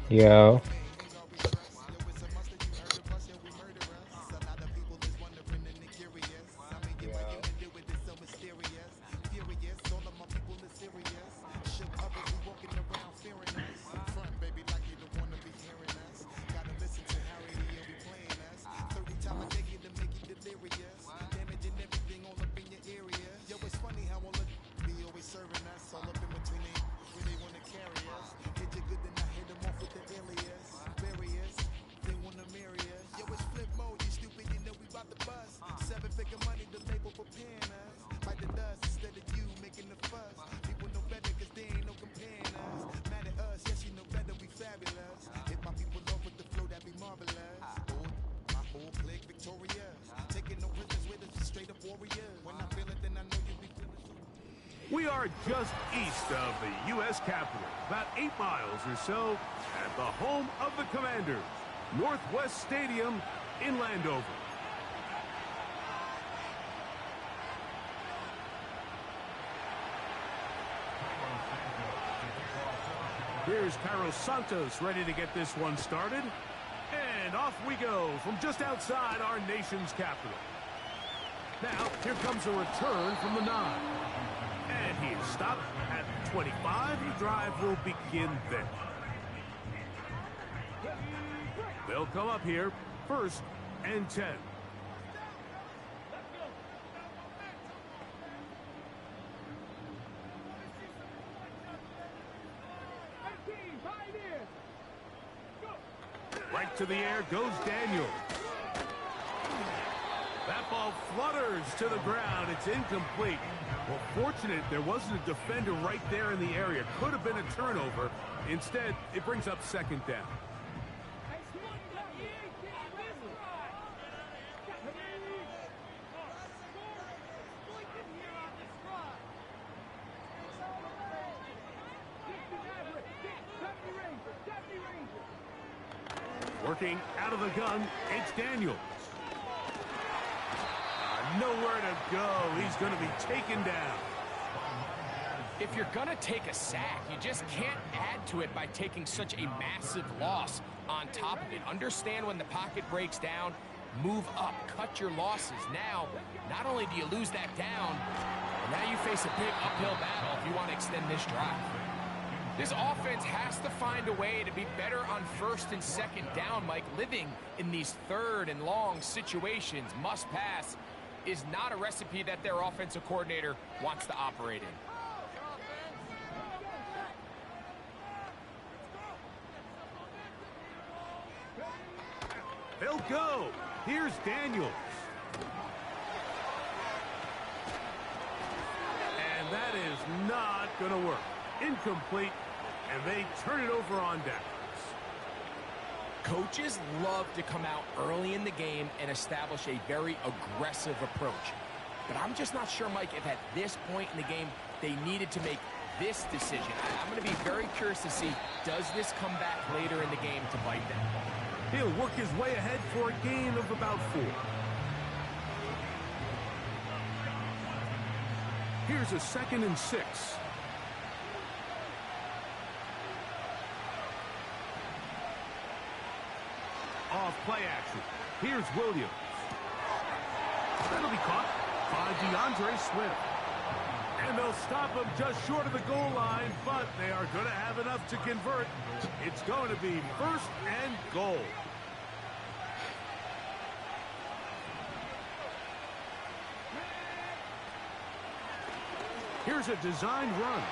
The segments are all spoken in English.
Yo. We are just east of the U.S. Capitol, about 8 miles or so, at the home of the Commanders, Northwest Stadium in Landover. Here's Carlos Santos ready to get this one started. And off we go from just outside our nation's capital. Now, here comes a return from the 9. And he is stopped at 25. The drive will begin there. They'll come up here, 1st and 10. Right to the air goes Daniel. That ball flutters to the ground. It's incomplete. Well, fortunate there wasn't a defender right there in the area. Could have been a turnover. Instead, it brings up 2nd down. Working out of the gun, it's Daniels. Nowhere to go. He's going to be taken down. If you're going to take a sack, you just can't add to it by taking such a massive loss on top of it. Understand when the pocket breaks down, move up, cut your losses. Now, not only do you lose that down, but now you face a big uphill battle if you want to extend this drive. This offense has to find a way to be better on 1st and 2nd down, Mike. Living in these 3rd and long situations, must pass, is not a recipe that their offensive coordinator wants to operate in. They'll go. Here's Daniels. And that is not going to work. Incomplete, and they turn it over on downs. Coaches love to come out early in the game and establish a very aggressive approach. But I'm just not sure, Mike, if at this point in the game they needed to make this decision. I'm going to be very curious to see, does this come back later in the game to bite them? He'll work his way ahead for a gain of about 4. Here's a 2nd and 6. Off play action. Here's Williams. That'll be caught by DeAndre Swift. And they'll stop him just short of the goal line, but they are going to have enough to convert. It's going to be 1st and goal. Here's a designed run.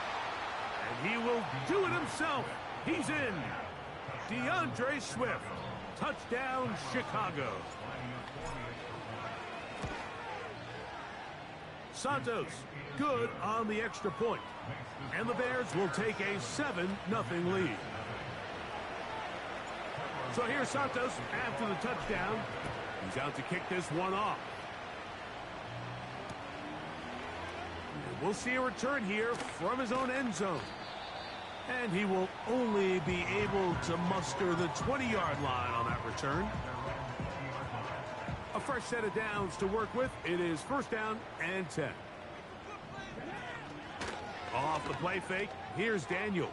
And he will do it himself. He's in. DeAndre Swift. Touchdown, Chicago. Santos, good on the extra point. And the Bears will take a 7-0 lead. So here's Santos after the touchdown. He's out to kick this one off. We'll see a return here from his own end zone. And he will only be able to muster the 20-yard line on that return. A fresh set of downs to work with. It is first down and 10. Off the play fake, here's Daniels.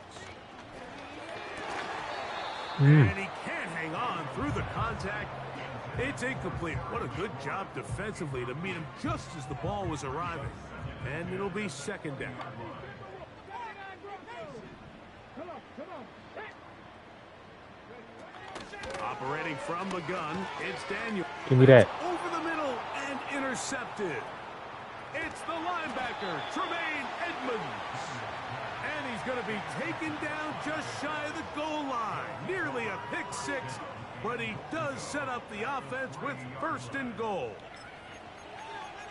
And he can't hang on through the contact. It's incomplete. What a good job defensively to meet him just as the ball was arriving. And it'll be second down. Operating from the gun, it's Daniel. Give me that. Over the middle and intercepted. It's the linebacker, Tremaine Edmonds. And he's going to be taken down just shy of the goal line. Nearly a pick six, but he does set up the offense with first and goal.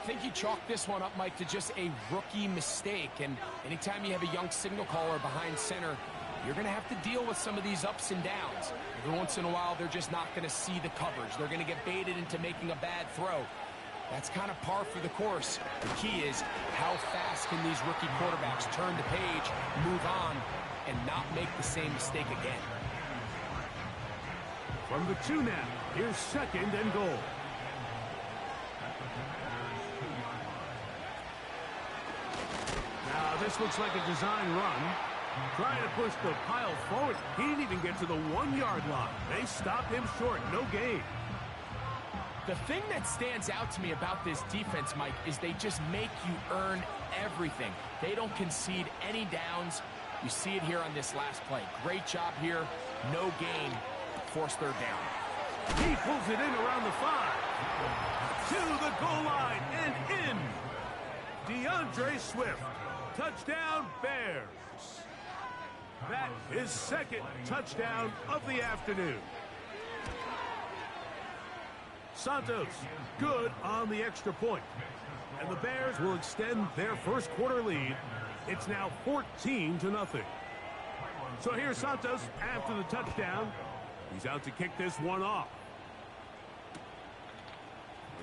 I think you chalk this one up, Mike, to just a rookie mistake. And anytime you have a young signal caller behind center, you're going to have to deal with some of these ups and downs. Every once in a while, they're just not going to see the coverage. They're going to get baited into making a bad throw. That's kind of par for the course. The key is how fast can these rookie quarterbacks turn the page, move on, and not make the same mistake again. From the 2 now, here's second and goal. Now this looks like a design run. Trying to push the pile forward. He didn't even get to the 1-yard line. They stopped him short. No gain. The thing that stands out to me about this defense, Mike, is they just make you earn everything. They don't concede any downs. You see it here on this last play. Great job here. No gain. Forced third down. He pulls it in around the 5. To the goal line and in. DeAndre Swift. Touchdown, Bears. That is second touchdown of the afternoon. Santos, good on the extra point. And the Bears will extend their first quarter lead. It's now 14-0. So here's Santos after the touchdown. He's out to kick this one off.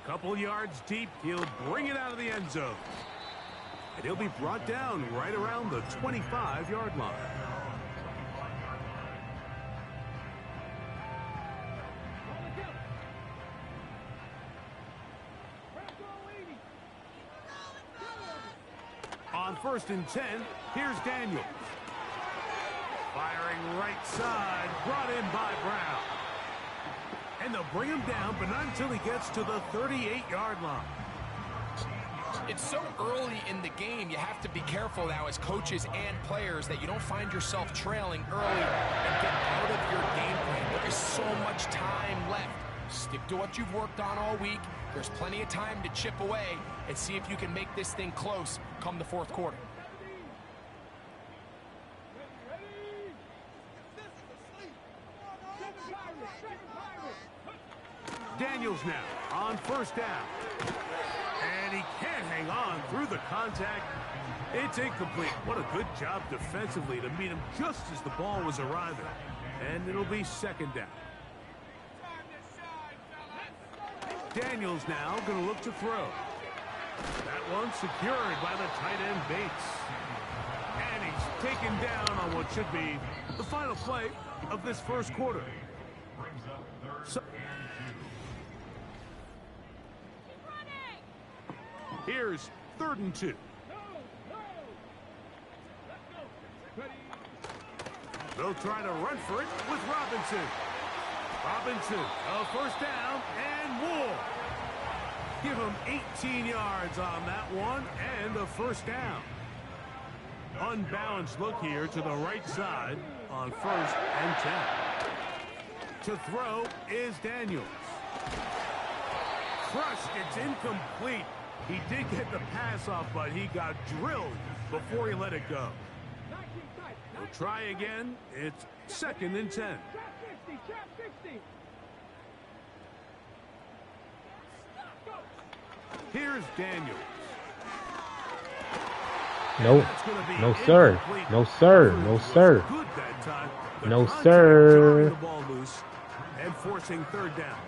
A couple yards deep, he'll bring it out of the end zone. And he'll be brought down right around the 25-yard line. On first and 10, here's Daniels. Firing right side, brought in by Brown. And they'll bring him down, but not until he gets to the 38-yard line. It's so early in the game, you have to be careful now as coaches and players that you don't find yourself trailing early and get out of your game plan. There is so much time left. Stick to what you've worked on all week. There's plenty of time to chip away and see if you can make this thing close come the fourth quarter. Daniels now on first down. And he can't hang on through the contact. It's incomplete. What a good job defensively to meet him just as the ball was arriving. And it'll be second down. Daniels now going to look to throw. That one secured by the tight end Bates. And he's taken down on what should be the final play of this first quarter. So here's 3rd and 2. They'll try to run for it with Robinson. Robinson, a first down and more. Give him 18 yards on that one and a first down. Unbalanced look here to the right side on 1st and 10. To throw is Daniels. Crushed, it's incomplete. He did get the pass off, but he got drilled before he let it go. We'll try again. It's 2nd and 10. Here's Daniels. No. No, sir. No, sir. No, sir. No, sir. The ball loose and forcing 3rd down.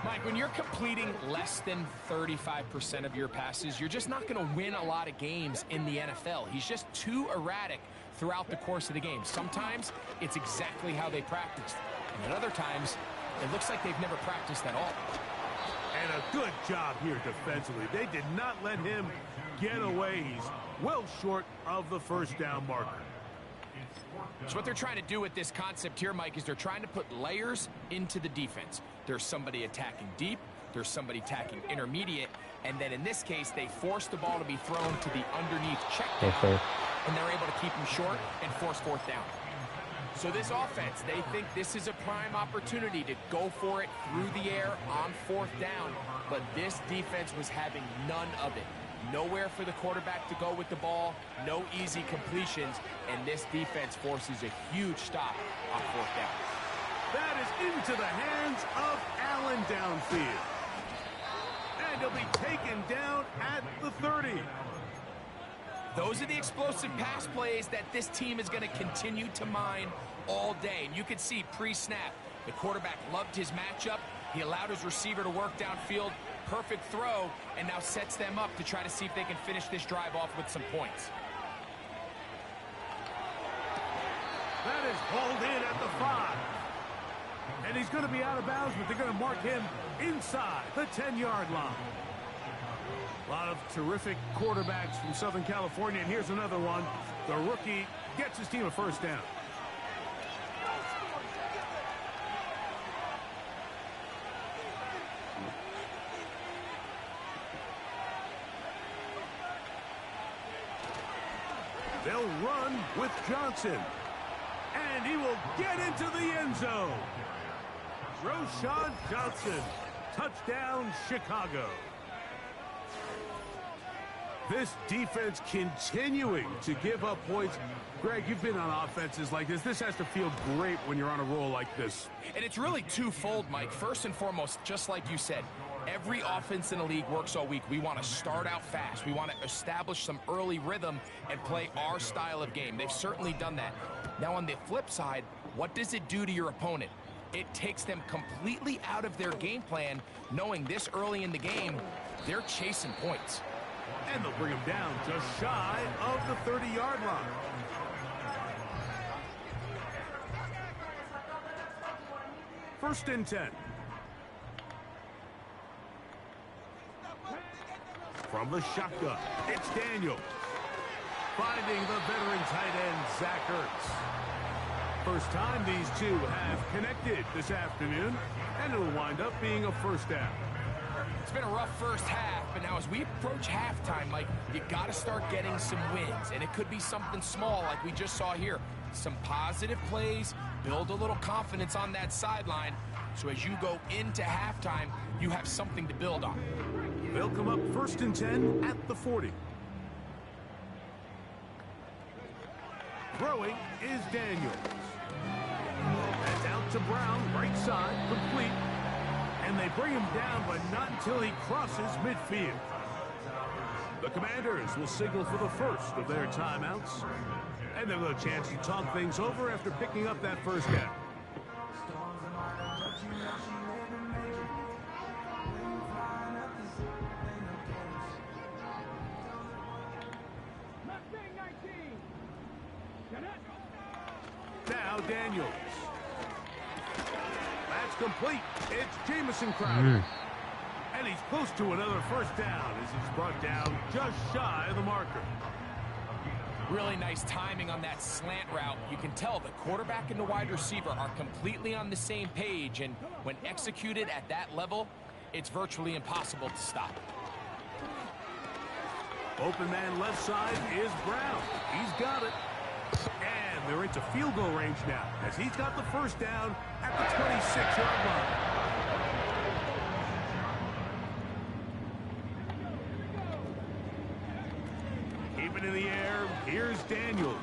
Mike, when you're completing less than 35% of your passes, you're just not going to win a lot of games in the NFL. He's just too erratic throughout the course of the game. Sometimes it's exactly how they practiced, and at other times it looks like they've never practiced at all. And a good job here defensively. They did not let him get away. He's well short of the first down marker. So what they're trying to do with this concept here, Mike, is they're trying to put layers into the defense. There's somebody attacking deep, there's somebody attacking intermediate, and then in this case, they force the ball to be thrown to the underneath check down, and they're able to keep him short and force fourth down. So this offense, they think this is a prime opportunity to go for it through the air on fourth down, but this defense was having none of it. Nowhere for the quarterback to go with the ball, no easy completions, and this defense forces a huge stop on fourth down. That is into the hands of Allen downfield. And he'll be taken down at the 30. Those are the explosive pass plays that this team is going to continue to mine all day. And you can see pre-snap, the quarterback loved his matchup. He allowed his receiver to work downfield. Perfect throw, and now sets them up to try to see if they can finish this drive off with some points. That is hauled in at the 5. And he's going to be out of bounds, but they're going to mark him inside the 10-yard line. A lot of terrific quarterbacks from Southern California, and here's another one. The rookie gets his team a first down. They'll run with Johnson. And he will get into the end zone. Roschon Johnson. Touchdown, Chicago. This defense continuing to give up points. Greg, you've been on offenses like this. This has to feel great when you're on a roll like this. And it's really twofold, Mike. First and foremost, just like you said, every offense in the league works all week. We want to start out fast. We want to establish some early rhythm and play our style of game. They've certainly done that. Now, on the flip side, what does it do to your opponent? It takes them completely out of their game plan, knowing this early in the game, they're chasing points. And they'll bring him down just shy of the 30-yard line. First and 10. From the shotgun, it's Daniels. Finding the veteran tight end, Zach Ertz. First time these two have connected this afternoon, and it'll wind up being a first down. It's been a rough first half, but now as we approach halftime, Mike, you got to start getting some wins, and it could be something small like we just saw here. Some positive plays, build a little confidence on that sideline, so as you go into halftime, you have something to build on. They'll come up first and 10 at the 40. Throwing is Daniels. That's out to Brown, right side, complete. And they bring him down, but not until he crosses midfield. The Commanders will signal for the first of their timeouts. And they'll have a chance to talk things over after picking up that first down. Now Daniels. That's complete. It's Jamison Crowder. And he's close to another first down as he's brought down just shy of the marker. Really nice timing on that slant route. You can tell the quarterback and the wide receiver are completely on the same page, and when executed at that level, it's virtually impossible to stop. Open man left side is Brown. He's got it. And they're into field goal range now as he's got the first down at the 26-yard line. Keep it in the air. Here's Daniels.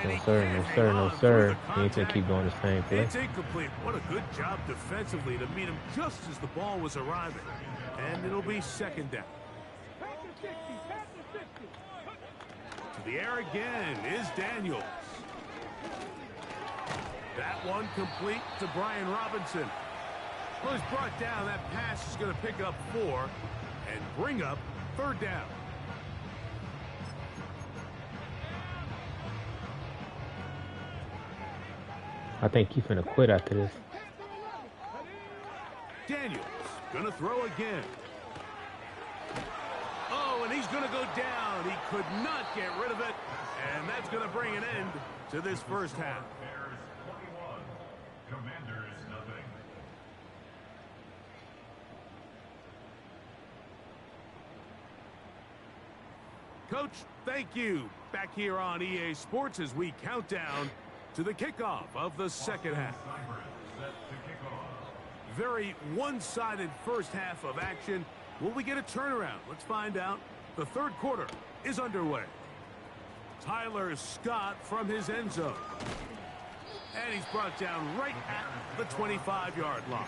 And no sir, no sir, no sir. He needs to keep going the same play. It's incomplete. What a good job defensively to meet him just as the ball was arriving. And it'll be second down. To the air again is Daniels. That one complete to Brian Robinson. Well, he's brought down. That pass is going to pick up 4 and bring up 3rd down. I think he's gonna quit after this. Daniels going to throw again. Oh, and he's going to go down. He could not get rid of it. And that's going to bring an end to this first half. Coach, thank you. Back here on EA Sports as we count down to the kickoff of the second half. Very one-sided first half of action. Will we get a turnaround? Let's find out. The third quarter is underway. Tyler Scott from his end zone. And he's brought down right at the 25-yard line.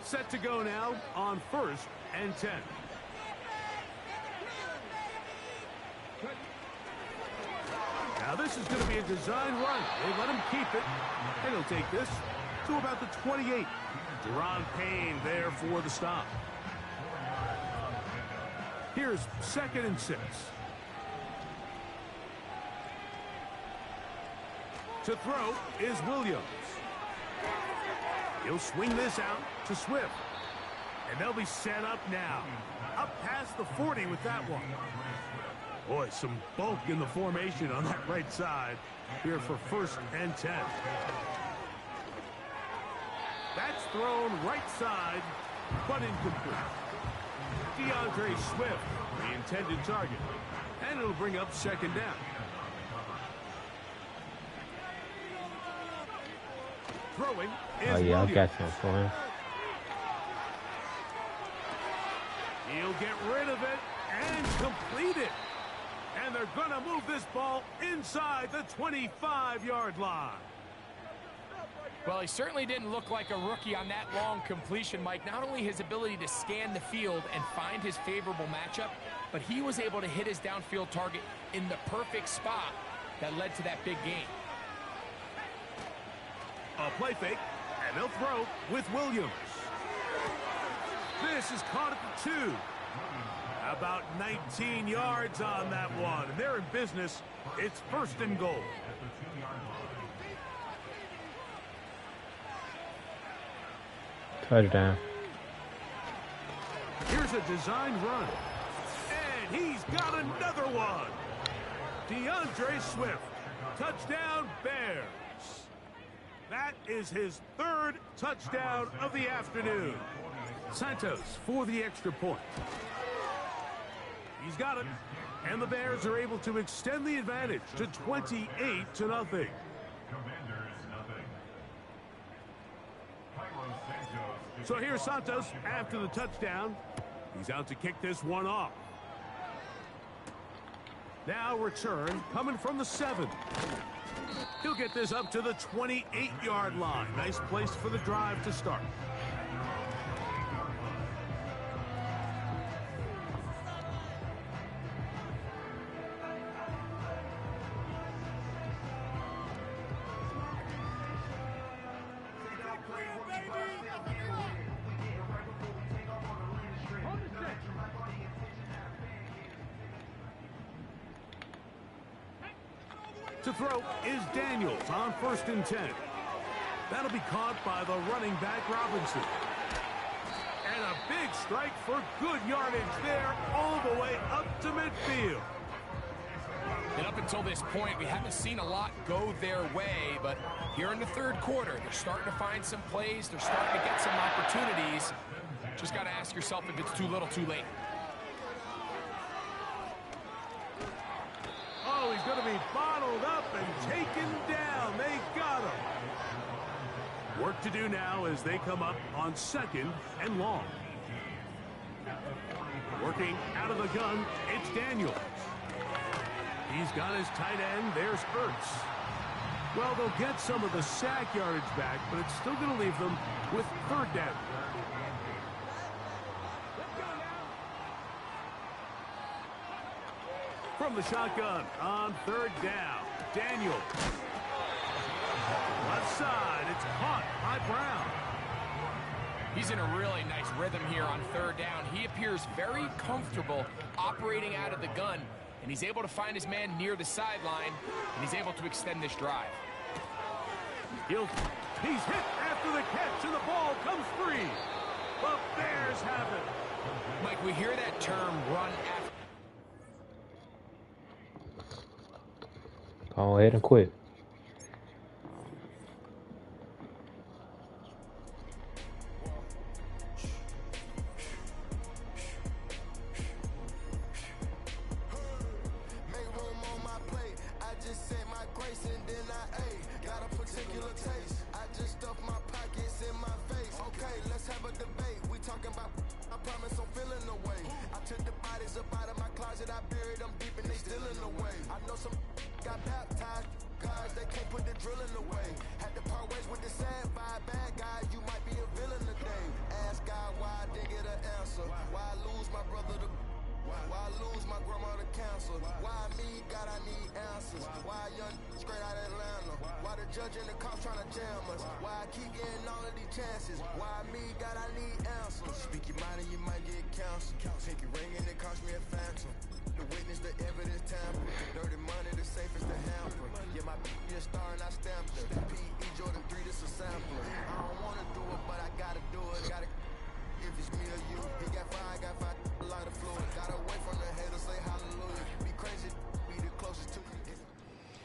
Set to go now on 1st and 10. Now this is going to be a design run. They let him keep it, and he'll take this to about the 28. Deron Payne there for the stop. Here's 2nd and 6. To throw is Williams. He'll swing this out to Swift. And they'll be set up now. Up past the 40 with that one. Boy, some bulk in the formation on that right side here for 1st and 10. That's thrown right side, but incomplete. DeAndre Swift, the intended target. And it'll bring up 2nd down. Throwing is Oh yeah, I Williams. got some for him. He'll get rid of it and complete it. And they're going to move this ball inside the 25-yard line. Well, he certainly didn't look like a rookie on that long completion, Mike. Not only his ability to scan the field and find his favorable matchup, but he was able to hit his downfield target in the perfect spot that led to that big gain. A play fake, and they'll throw with Williams. This is caught at the 2. About 19 yards on that one. And they're in business. It's 1st and goal. Touchdown. Here's a design run. And he's got another one. DeAndre Swift. Touchdown, Bears. That is his 3rd touchdown of the afternoon. Santos for the extra point. He's got it. And the Bears are able to extend the advantage to 28-0. So here's Santos after the touchdown. He's out to kick this one off. Now return coming from the 7. He'll get this up to the 28-yard line. Nice place for the drive to start. To throw is Daniels on 1st and 10. That'll be caught by the running back Robinson. And a big strike for good yardage there all the way up to midfield. And up until this point, we haven't seen a lot go their way, but here in the 3rd quarter, they're starting to find some plays. They're starting to get some opportunities. Just got to ask yourself if it's too little, too late. Oh, he's going to be bottled up and taken down. They got him. Work to do now as they come up on 2nd and long. Working out of the gun, it's Daniels. He's got his tight end. There's Ertz. Well, they'll get some of the sack yardage back, but it's still going to leave them with 3rd down. From the shotgun on third down, Daniel. Left side, it's caught by Brown. He's in a really nice rhythm here on third down. He appears very comfortable operating out of the gun, and he's able to find his man near the sideline, and he's able to extend this drive. He's hit after the catch, and the ball comes free. The Bears have it. Mike, we hear that term run after. Go ahead and quit.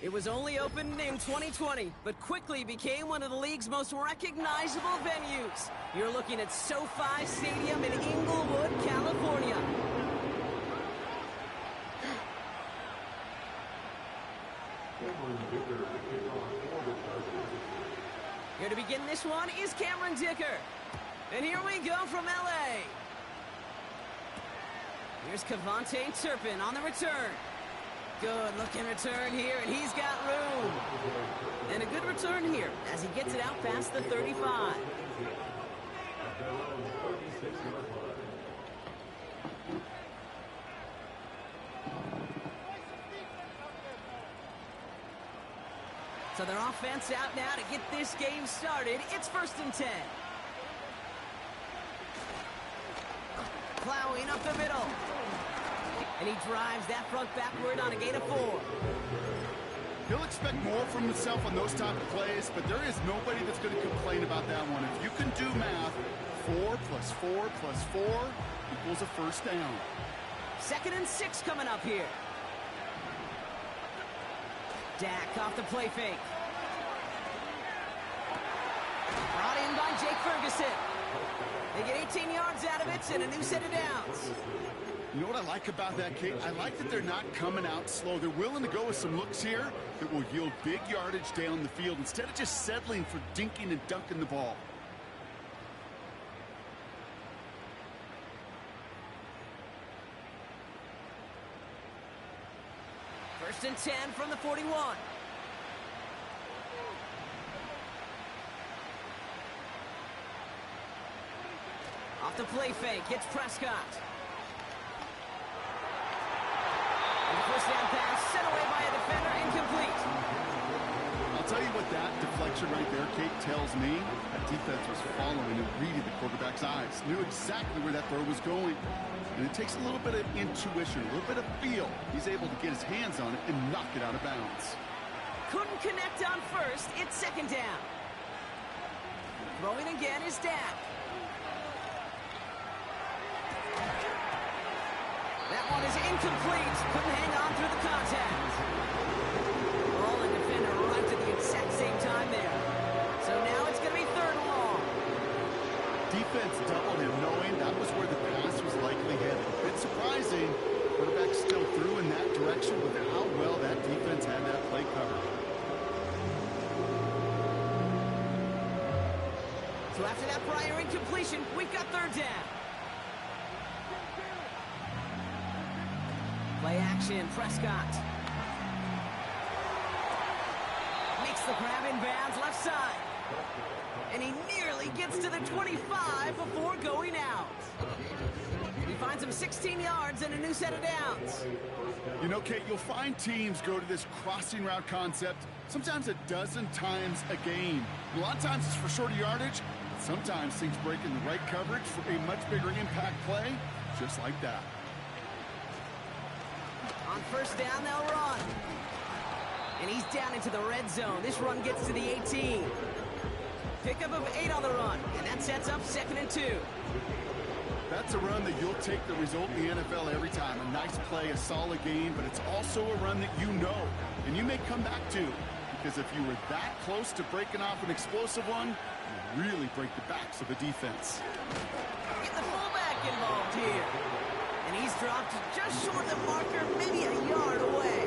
It was only opened in 2020, but quickly became one of the league's most recognizable venues. You're looking at SoFi Stadium in Inglewood, California. Here to begin this one is Cameron Dicker. And here we go from LA. Here's Cavante Turpin on the return. Good looking return here, and he's got room. And a good return here as he gets it out past the 35. So their offense out now to get this game started. It's 1st and 10. Plowing up the middle. And he drives that front backward on a gain of 4. He'll expect more from himself on those type of plays, but there is nobody that's going to complain about that one. If you can do math, 4 plus 4 plus 4 equals a first down. 2nd and 6 coming up here. Dak off the play fake. Brought in by Jake Ferguson. They get 18 yards out of it and a new set of downs. You know what I like about that, Kate? I like that they're not coming out slow. They're willing to go with some looks here that will yield big yardage down the field instead of just settling for dinking and dunking the ball. First and 10 from the 41. Off the play fake, it's Prescott. And the first down pass sent away by a defender, incomplete. I'll tell you what that deflection right there, Kate, tells me. That defense was following and reading the quarterback's eyes. Knew exactly where that throw was going. And it takes a little bit of intuition, a little bit of feel. He's able to get his hands on it and knock it out of bounds. Couldn't connect on first. It's 2nd down. Throwing again is Dak. That one is incomplete. Couldn't hang on through the contact. Ball and defender arrived at the exact same time there. So now it's going to be 3rd and long. Defense doubled him, knowing that was where the pass was likely headed. A bit surprising. Quarterback still threw in that direction with how well that defense had that play covered. So after that prior incompletion, we've got 3rd down. Play action, Prescott. Makes Makes the grab in bounds left side. And he nearly gets to the 25 before going out. He finds him 16 yards and a new set of downs. You know, Kate, you'll find teams go to this crossing route concept sometimes a dozen times a game. A lot of times it's for shorter yardage. Sometimes things break in the right coverage for a much bigger impact play, just like that. On first down, they'll run. And he's down into the red zone. This run gets to the 18. Pickup of 8 on the run, and that sets up 2nd and 2. That's a run that you'll take the result in the NFL every time. A nice play, a solid game, but it's also a run that you know, and you may come back to. Because if you were that close to breaking off an explosive one, you really break the backs of the defense. Get the fullback involved here. And he's dropped just short of the marker, maybe a yard away.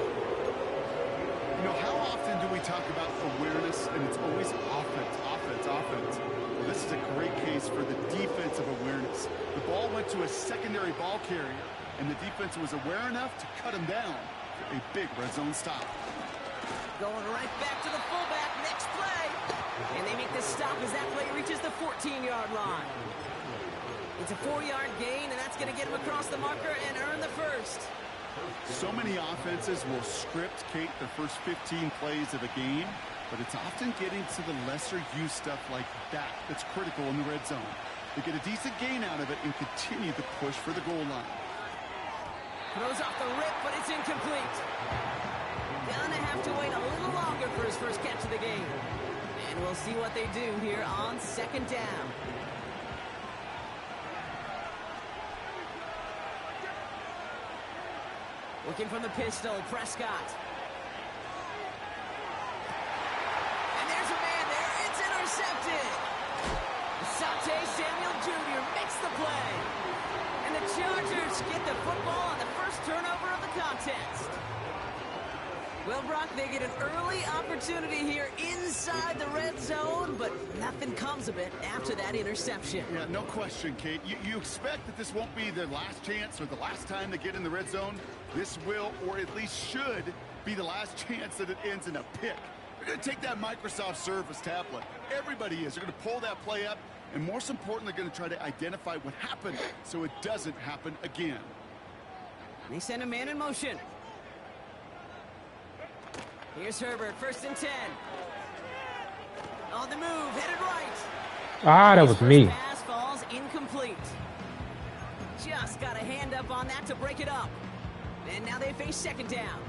You know, how often do we talk about awareness, and it's always offense, offense, offense. Well, this is a great case for the defensive awareness. The ball went to a secondary ball carrier, and the defense was aware enough to cut him down for a big red zone stop. Going right back to the fullback, next play. And they make the stop as that play reaches the 14-yard line. It's a 4-yard gain, and that's going to get him across the marker and earn the first. So many offenses will script, Kate, the first 15 plays of a game, but it's often getting to the lesser-used stuff like that that's critical in the red zone. They get a decent gain out of it and continue the push for the goal line. Throws off the rip, but it's incomplete. Gonna have to wait a little longer for his first catch of the game. And we'll see what they do here on 2nd down. Looking from the pistol, Prescott. And there's a man there. It's intercepted. Asante Samuel Jr. makes the play. And the Chargers get the football on the first turnover of the contest. Well, Brock, they get an early opportunity here inside the red zone, but nothing comes of it after that interception. Yeah, no question, Kate. You expect that this won't be their last chance or the last time they get in the red zone. This will, or at least should, be the last chance that it ends in a pick. They're going to take that Microsoft Surface tablet. Everybody is. They're going to pull that play up, and most importantly, they're going to try to identify what happened so it doesn't happen again. They send a man in motion. Here's Herbert, 1st and 10. On the move, headed right. Ah, that was me. Pass falls incomplete. Just got a hand up on that to break it up. And now they face 2nd down.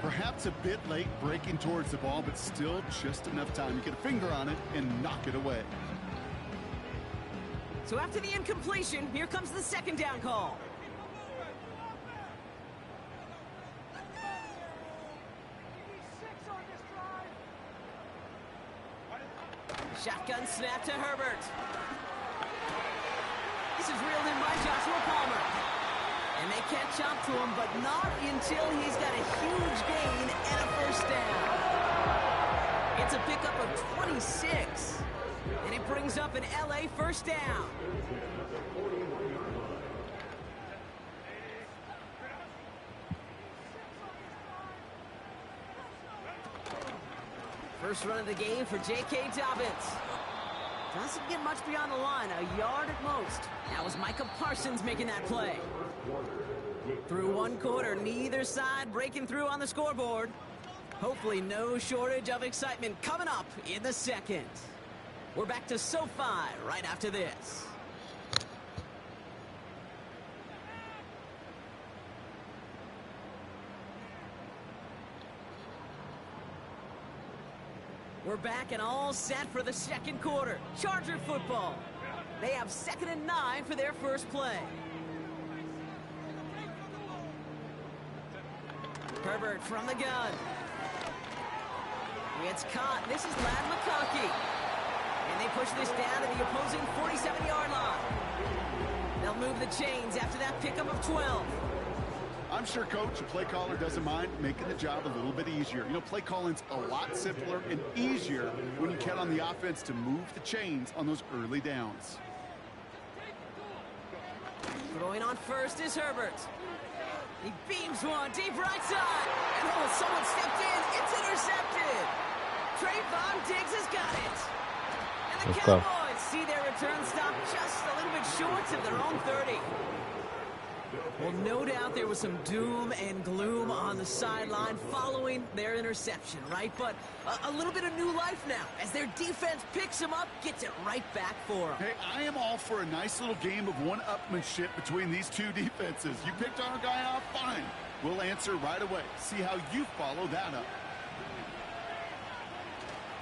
Perhaps a bit late breaking towards the ball, but still just enough time to get a finger on it and knock it away. So after the incompletion, here comes the 2nd down call. Shotgun snap to Herbert. This is reeled in by Joshua Palmer. And they catch up to him, but not until he's got a huge gain and a first down. It's a pickup of 26. And it brings up an LA first down. First run of the game for J.K. Dobbins. Doesn't get much beyond the line, a yard at most. That was Micah Parsons making that play. Through 1 quarter, neither side breaking through on the scoreboard. Hopefully no shortage of excitement coming up in the 2nd. We're back to SoFi right after this. We're back and all set for the 2nd quarter. Charger football. They have 2nd and 9 for their first play. Herbert from the gun. It's caught. This is Ladd McConkey. And they push this down to the opposing 47-yard line. They'll move the chains after that pickup of 12. I'm sure Coach, a play caller, doesn't mind making the job a little bit easier. You know, play calling's a lot simpler and easier when you count on the offense to move the chains on those early downs. Throwing on first is Herbert. He beams one deep right side. And oh, someone stepped in. It's intercepted. Trayvon Diggs has got it. And the Let's go. Cowboys see their return stop just a little bit short of their own 30. Well, no doubt there was some doom and gloom on the sideline following their interception, right? But a little bit of new life now as their defense picks them up, gets it right back for them. Hey, I am all for a nice little game of one-upmanship between these two defenses. You picked our guy off, fine. We'll answer right away. See how you follow that up.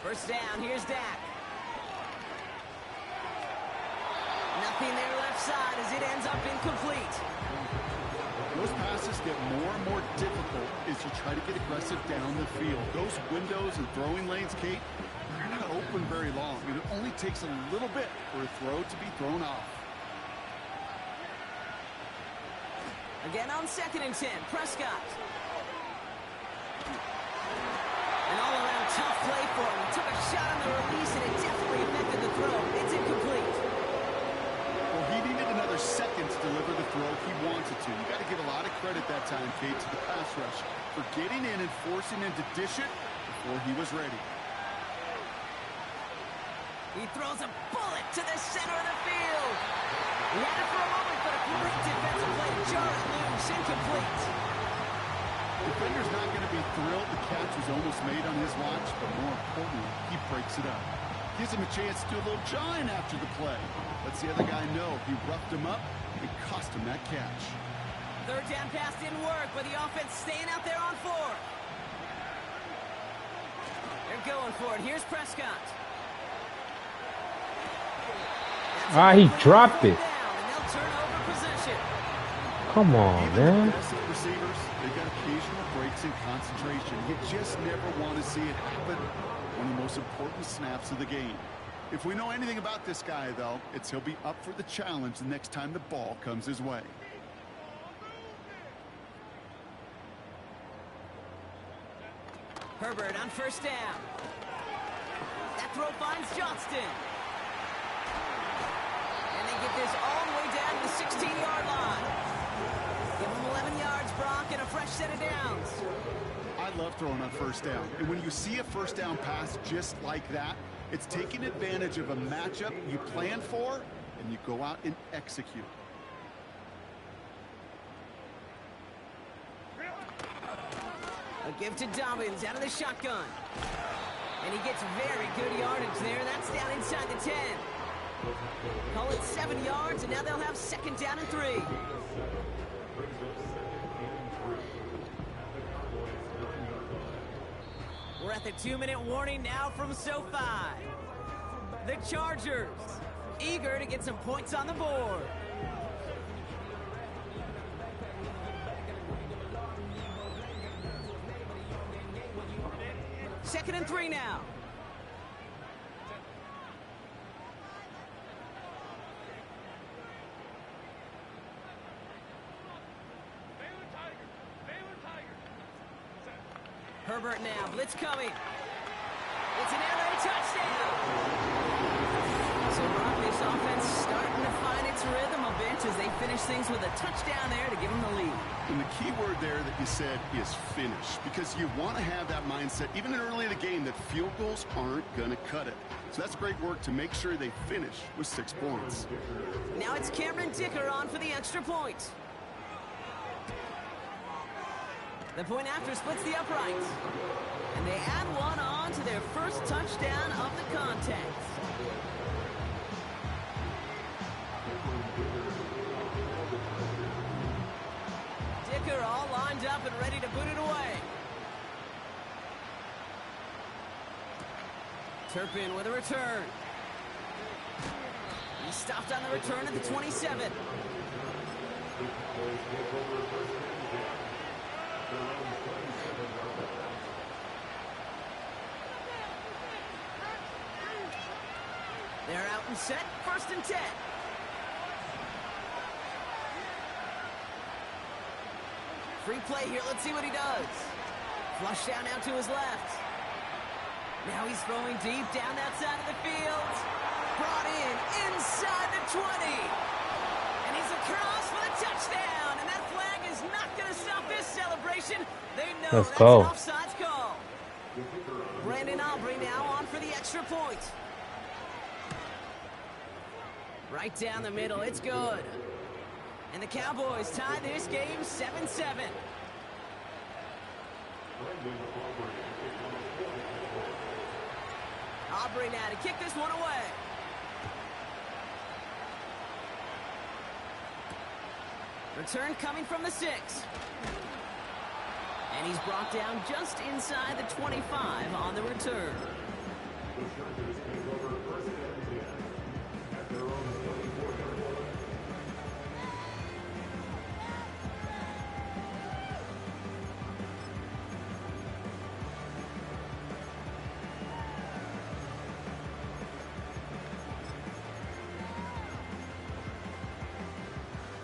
First down, here's Dak. Nothing there left side as it ends up incomplete. Those passes get more and more difficult as you try to get aggressive down the field. Those windows and throwing lanes, Kate, they're not open very long. It only takes a little bit for a throw to be thrown off. Again on 2nd and 10, Prescott. An all-around tough play for him. He took a shot on the release, and it definitely affected the throw. It's incomplete. Well, he needed another second to deliver the throw he wanted to. You got to give a lot of credit that time, Kate, to the pass rush for getting in and forcing him to dish it before he was ready. He throws a bullet to the center of the field. He had it for a moment, but a great defensive play to jar it loose. Incomplete. Defender's not going to be thrilled the catch was almost made on his watch, but more importantly, he breaks it up. Gives him a chance to do a little jawing after the play. Lets the other guy know he roughed him up and cost him that catch. Third down pass didn't work, but the offense staying out there on 4th. They're going for it. Here's Prescott. He dropped it. And they'll turn over possession. Come on, Even man. the best of receivers, they've got occasional breaks in concentration. You just never want to see it happen. One of the most important snaps of the game. If we know anything about this guy, though, it's he'll be up for the challenge the next time the ball comes his way. Herbert on first down. That throw finds Johnston. And they get this all the way down to the 16-yard line. Give them 11 yards, Brock, and a fresh set of downs. I love throwing on first down. And when you see a first down pass just like that, it's taking advantage of a matchup you plan for, and you go out and execute. A give to Dobbins out of the shotgun. And he gets very good yardage there. That's down inside the 10. Call it 7 yards, and now they'll have 2nd down and 3. We're at the 2-minute warning now from SoFi. The Chargers, eager to get some points on the board. Second and 3 now. Herbert now, blitz coming. It's an LA touchdown. So Brock, this offense starting to find its rhythm a bit as they finish things with a touchdown there to give them the lead. And the key word there that you said is finish, because you want to have that mindset, even early in the game, that field goals aren't going to cut it. So that's great work to make sure they finish with 6 points. Now it's Cameron Dicker on for the extra point. The point after splits the uprights. And they add one on to their first touchdown of the contest. Dicker all lined up and ready to boot it away. Turpin with a return. He stopped on the return at the 27. They're out and set, 1st and 10. Free play here, let's see what he does. Flush down now to his left. Now he's throwing deep down that side of the field. Brought in inside the 20. And he's across for the touchdown. And that flag is not going to stop this celebration. They know Let's that's go. an offsides call. Brandon Aubrey now on for the extra point. Right down the middle, it's good. And the Cowboys tie this game 7-7. Aubrey now to kick this one away. Return coming from the 6. And he's brought down just inside the 25 on the return.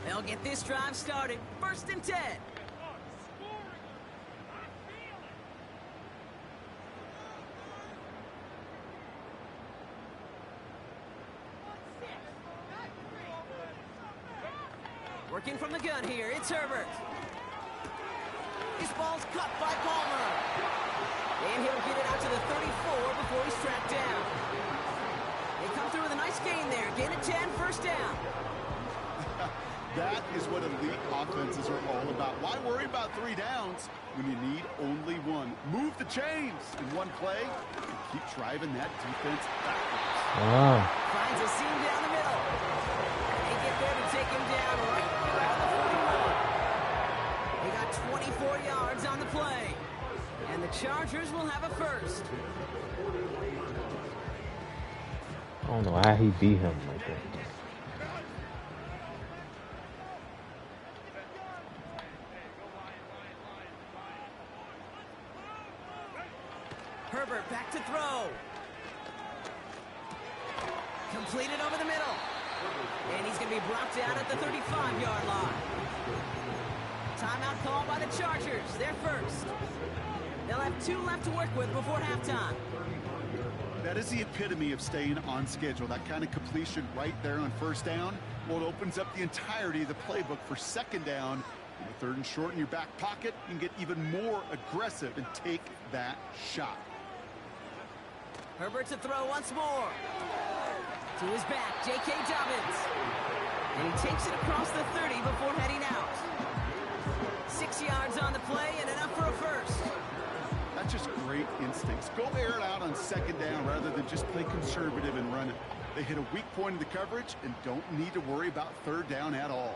They'll get this drive started. 1st and 10. Working from the gun here, it's Herbert. This ball's cut by Palmer. And he'll get it out to the 34 before he's tracked down. They come through with a nice gain there. Gain of 10, 1st down. That is what elite offenses are all about. Why worry about 3 downs when you need only 1? Move the chains in one play and keep driving that defense backwards. Finds a seam down the middle. They get there to take him down right around the 41. They got 24 yards on the play. And the Chargers will have a 1st. I don't know how he beat him like that. Herbert back to throw. Completed over the middle. And he's going to be brought down at the 35-yard line. Timeout called by the Chargers. They're 1st. They'll have 2 left to work with before halftime. That is the epitome of staying on schedule. That kind of completion right there on 1st down. Well, it opens up the entirety of the playbook for 2nd down. And 3rd and short in your back pocket, you can get even more aggressive and take that shot. Herbert to throw once more. To his back, J.K. Dobbins. And he takes it across the 30 before heading out. 6 yards on the play and enough for a 1st. That's just great instincts. Go air it out on 2nd down rather than just play conservative and run it. They hit a weak point in the coverage and don't need to worry about 3rd down at all.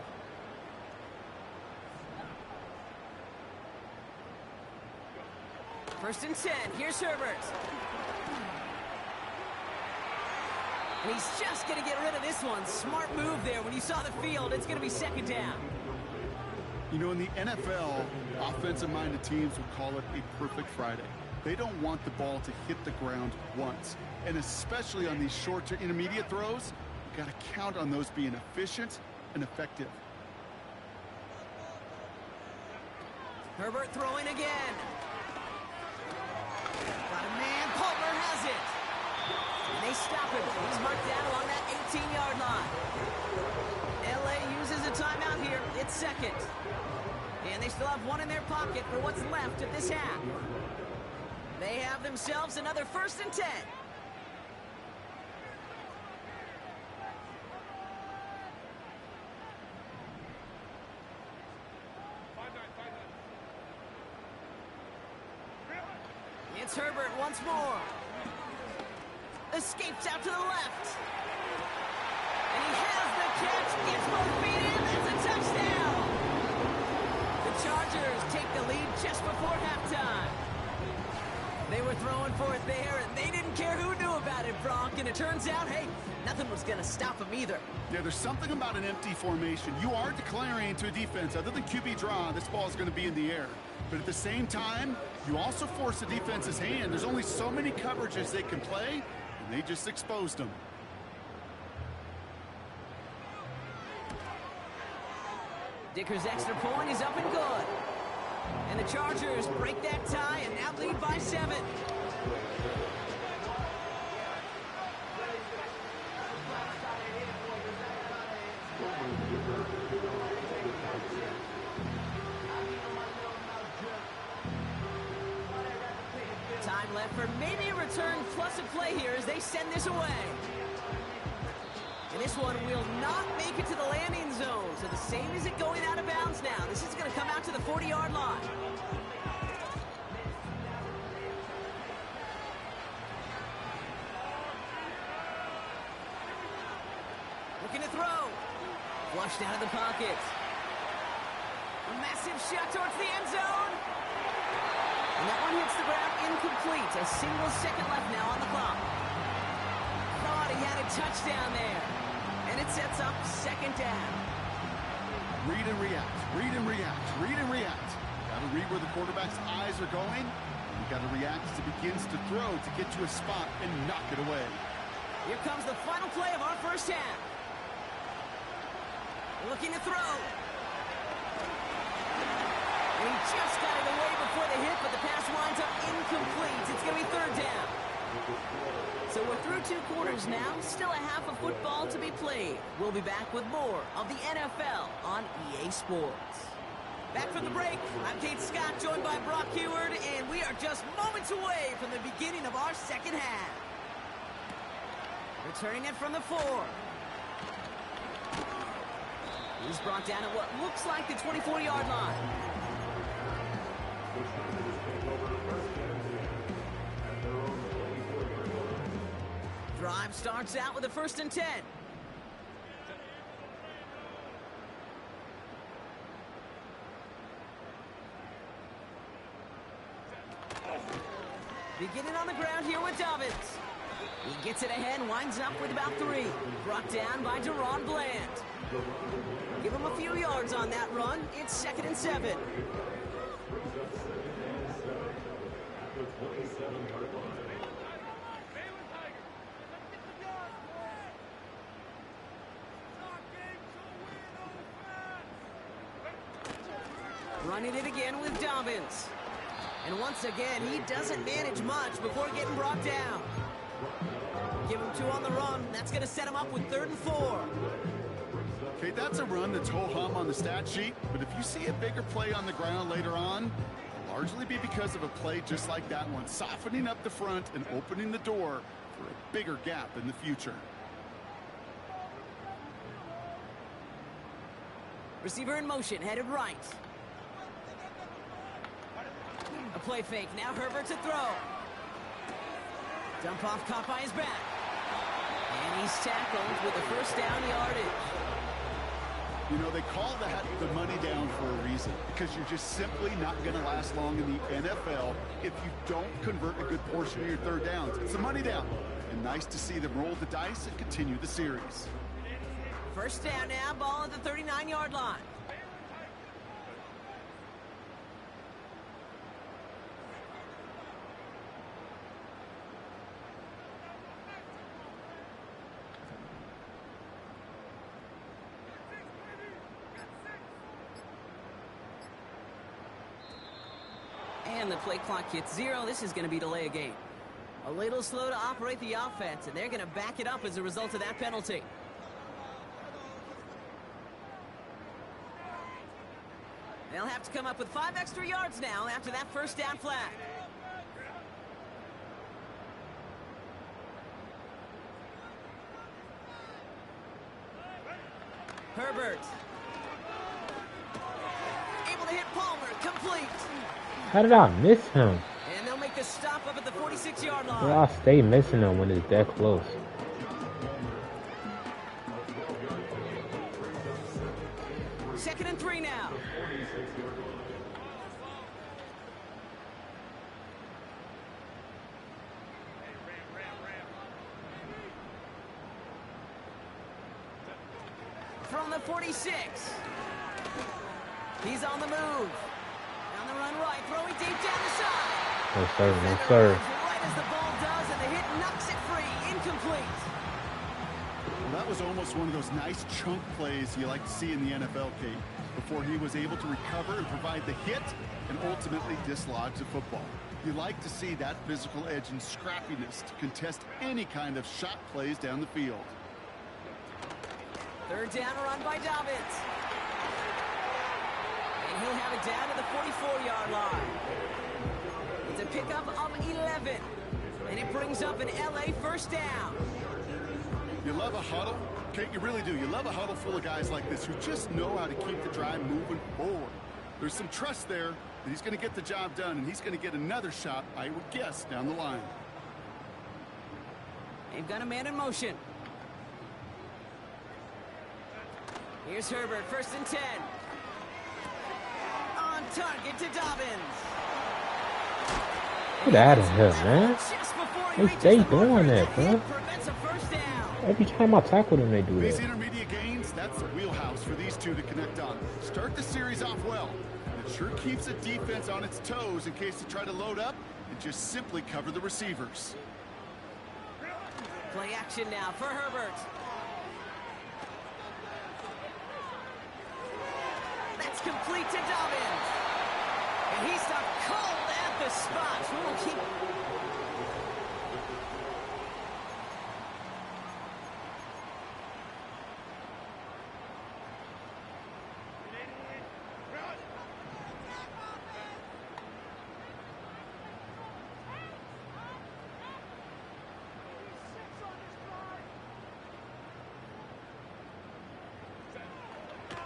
First and 10. Here's Herbert. And he's just going to get rid of this one. Smart move there. When you saw the field, it's going to be 2nd down. You know, in the NFL, offensive-minded teams will call it a perfect Friday. They don't want the ball to hit the ground once. And especially on these short to intermediate throws, you got to count on those being efficient and effective. Herbert throwing again. Got a man. Palmer has it. And they stop him. He's marked down along that 18-yard line. LA uses a timeout here. It's 2nd. And they still have 1 in their pocket for what's left of this half. They have themselves another 1st and 10. It's Herbert once more. Escapes out to the left. And he has the catch. Gets both feet in. That's a touchdown. The Chargers take the lead just before halftime. They were throwing for it there, and they didn't care who knew about it, Brock. And it turns out, hey, nothing was going to stop them either. Yeah, there's something about an empty formation. You are declaring to a defense, other than QB draw, this ball is going to be in the air. But at the same time, you also force the defense's hand. There's only so many coverages they can play, and they just exposed them. Dicker's extra point is up and good. And the Chargers break that tie and now lead by 7. Time left for maybe play here as they send this away. And this one will not make it to the landing zone. So the same as it going out of bounds now. This is going to come out to the 40-yard line. Looking to throw. Flushed out of the pocket. A massive shot towards the end zone. And that one hits the ground incomplete. A single second left now on the clock. Thought he had a touchdown there. And it sets up second down. Read and react, read and react, read and react. Got to read where the quarterback's eyes are going. You got to react as it begins to throw to get to a spot and knock it away. Here comes the final play of our first half. Looking to throw. And he just got it away before the hit, but the pass winds up incomplete. It's going to be third down. So we're through 2 quarters now. Still a half of football to be played. We'll be back with more of the NFL on EA Sports. Back from the break, I'm Kate Scott, joined by Brock Heward, and we are just moments away from the beginning of our second half. Returning it from the 4. He's brought down at what looks like the 24-yard line. Drive starts out with a 1st and 10. Beginning on the ground here with Dobbins. He gets it ahead, winds up with about 3. Brought down by Deron Bland. Give him a few yards on that run. It's 2nd and 7. Running it again with Dobbins. And once again, he doesn't manage much before getting brought down. Give him 2 on the run. That's going to set him up with 3rd and 4. Okay, that's a run that's ho-hum on the stat sheet, but if you see a bigger play on the ground later on, it'll largely be because of a play just like that one, softening up the front and opening the door for a bigger gap in the future. Receiver in motion, headed right. A play fake, now Herbert to throw. Dump off caught by his back. And he's tackled with the 1st down yardage. You know, they call that the money down for a reason, because you're just simply not going to last long in the NFL if you don't convert a good portion of your 3rd downs. It's the money down. And nice to see them roll the dice and continue the series. 1st down now, ball at the 39-yard line. And the play clock hits 0. This is going to be delay a game. A little slow to operate the offense, and they're going to back it up as a result of that penalty. They'll have to come up with 5 extra yards now after that 1st down flag. Herbert. Able to hit Palmer. Complete. How did I miss him? And they'll make the stop up at the 46-yard line. Well, I stay missing him when it's that close. Second and 3 now. From the 46. He's on the move. On the run right, throwing deep down the side. No sir, no sir. Right as the ball does, and the hit knocks it free. Incomplete. Well, that was almost one of those nice chunk plays you like to see in the NFL, Kate, before he was able to recover and provide the hit and ultimately dislodge the football. You like to see that physical edge and scrappiness to contest any kind of shot plays down the field. 3rd down, a run by Dobbins. And he'll have it down to the 44-yard line. It's a pickup of 11. And it brings up an LA first down. You love a huddle? Kate, you really do. You love a huddle full of guys like this who just know how to keep the drive moving forward. There's some trust there that he's going to get the job done, and he's going to get another shot, I would guess, down the line. They've got a man in motion. Here's Herbert, 1st and 10. On target to Dobbins. Get out of here, man. They stay doing that, bro. Every time I tackle them, they do These that. intermediate gains, that's a wheelhouse for these two to connect on. Start the series off well. It sure keeps the defense on its toes in case they try to load up and just simply cover the receivers. Play action now for Herbert. That's complete to Dobbins. And he stopped cold at the spot. We'll keep...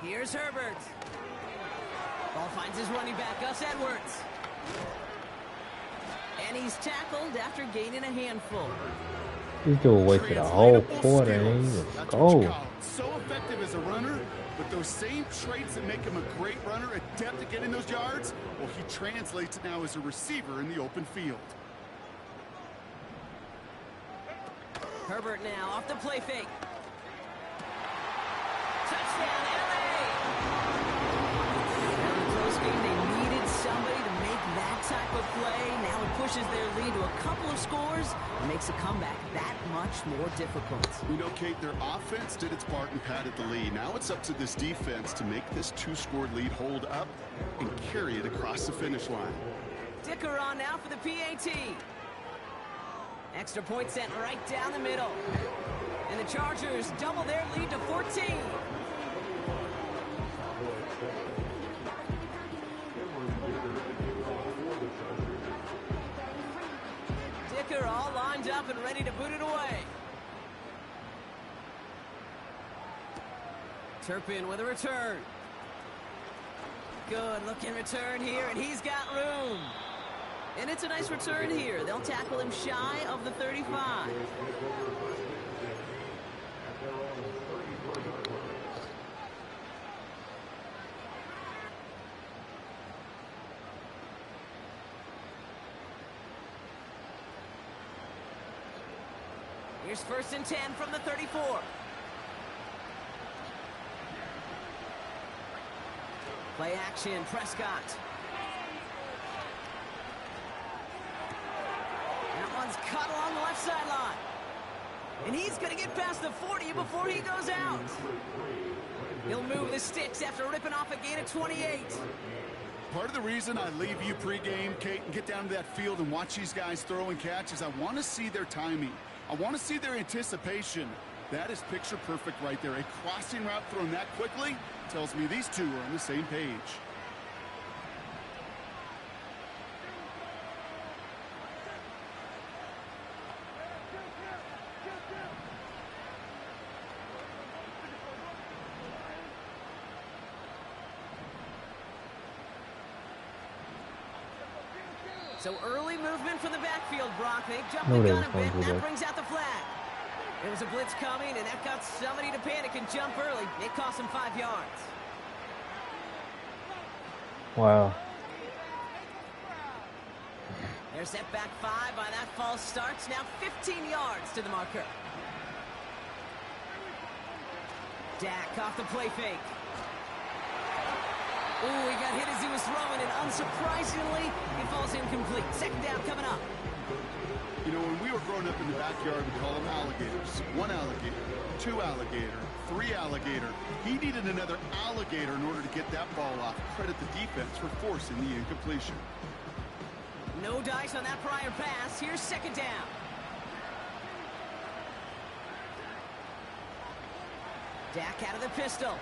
Here's Herbert. Ball finds his running back, Gus Edwards. And he's tackled after gaining a handful. This dude wasted a whole quarter and he was gold. So effective as a runner, but those same traits that make him a great runner, adept at getting those yards, well, he translates it now as a receiver in the open field. Herbert now off the play fake. Touchdown, LA! In the close game, they needed somebody to make that type of play. Now it pushes their lead to a couple of scores and makes a comeback that much more difficult. You know, Kate, their offense did its part and padded the lead. Now it's up to this defense to make this 2-score lead hold up and carry it across the finish line. Dicker on now for the PAT. Extra point sent right down the middle. And the Chargers double their lead to 14. Dicker all lined up and ready to boot it away. Turpin with a return. Good looking return here, and he's got room. And it's a nice return here. They'll tackle him shy of the 35. Here's 1st and 10 from the 34. Play action, Prescott. That one's cut along the left sideline. And he's going to get past the 40 before he goes out. He'll move the sticks after ripping off a gain of 28. Part of the reason I leave you pregame, Kate, and get down to that field and watch these guys throw and catch is I want to see their timing. I want to see their anticipation. That is picture perfect right there. A crossing route thrown that quickly tells me these two are on the same page. So early movement from the backfield, Brock. They jumped the gun a bit, and that brings out the flag. There was a blitz coming, and that got somebody to panic and jump early. It cost them 5 yards. Wow. They're set back 5 by that false start. Now 15 yards to the marker. Dak off the play fake. Ooh, he got hit as he was throwing, and unsurprisingly, he falls incomplete. 2nd down coming up. You know, when we were growing up in the backyard, we call them alligators. 1 alligator, 2 alligator, 3 alligator. He needed another alligator in order to get that ball off. Credit the defense for forcing the incompletion. No dice on that prior pass. Here's 2nd down. Dak out of the pistol.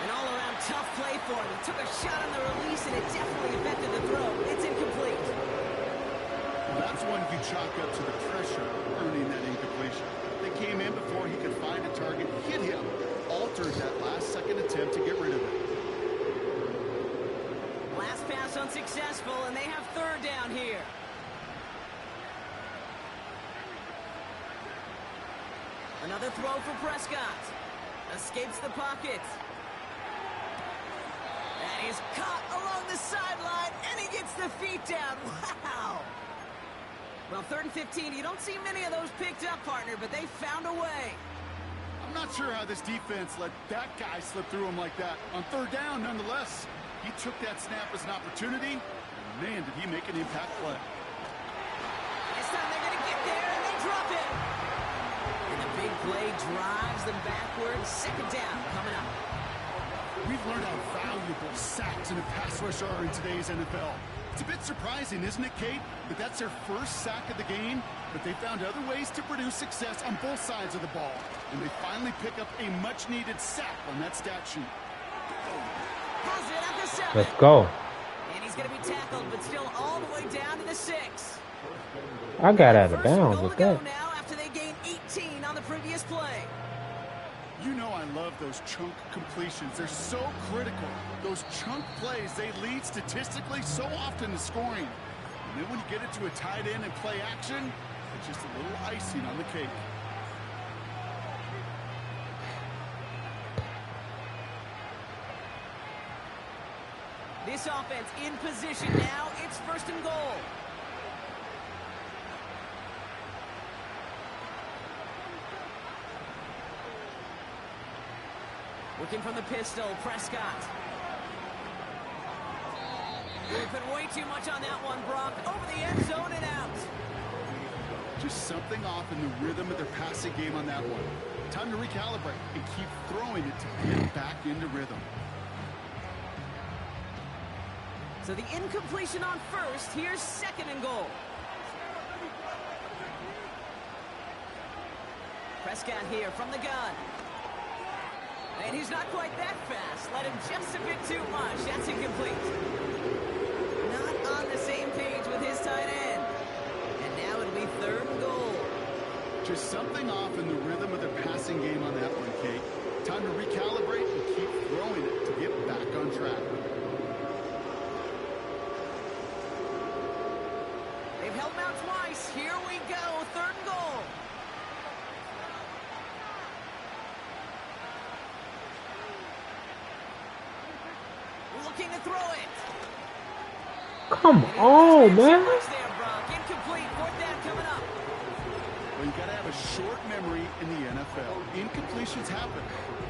And all-around tough play for him. He took a shot on the release, and it definitely affected the throw. It's incomplete. That's one you chalk up to the pressure earning that incompletion. They came in before he could find a target, hit him, altered that last-second attempt to get rid of it. Last pass unsuccessful, and they have third down here. Another throw for Prescott. Escapes the pocket. That is caught along the sideline, and he gets the feet down. Wow! Well, 3rd and 15, you don't see many of those picked up, partner, but they found a way. I'm not sure how this defense let that guy slip through him like that. On 3rd down, nonetheless, he took that snap as an opportunity, and man, did he make an impact play. This time they're going to get there, and they drop it. And the big play drives them backwards. 2nd down coming up. We've learned how valuable sacks in a pass rush are in today's NFL. It's a bit surprising, isn't it, Kate, that that's their first sack of the game, but they found other ways to produce success on both sides of the ball, and they finally pick up a much-needed sack on that stat sheet. Pulls it at the 7. Let's go. And he's going to be tackled, but still all the way down to the 6. I got out of First bounds goal with to go that. now after they gained 18 on the previous play. You know I love those chunk completions. They're so critical. Those chunk plays, they lead statistically so often to scoring. And then when you get it to a tight end and play action, it's just a little icing on the cake. This offense in position now. It's 1st and goal. Looking from the pistol, Prescott. They put way too much on that one, Brock. Over the end zone and out. Just something off in the rhythm of their passing game on that one. Time to recalibrate and keep throwing it to get back into rhythm. So the incompletion on 1st. Here's 2nd and goal. Prescott here from the gun. And he's not quite that fast. Let him just a bit too much. That's incomplete. Not on the same page with his tight end. And now it'll be 3rd and goal. Just something off in the rhythm of their passing game on that one, Kate. Time to recalibrate and keep throwing it to get back on track. They've held him out twice. Here we go. 3rd and goal. Looking to throw it. Come on, man. Incomplete. 4th down coming up. Well, you got to have a short memory in the NFL. Incompletions happen.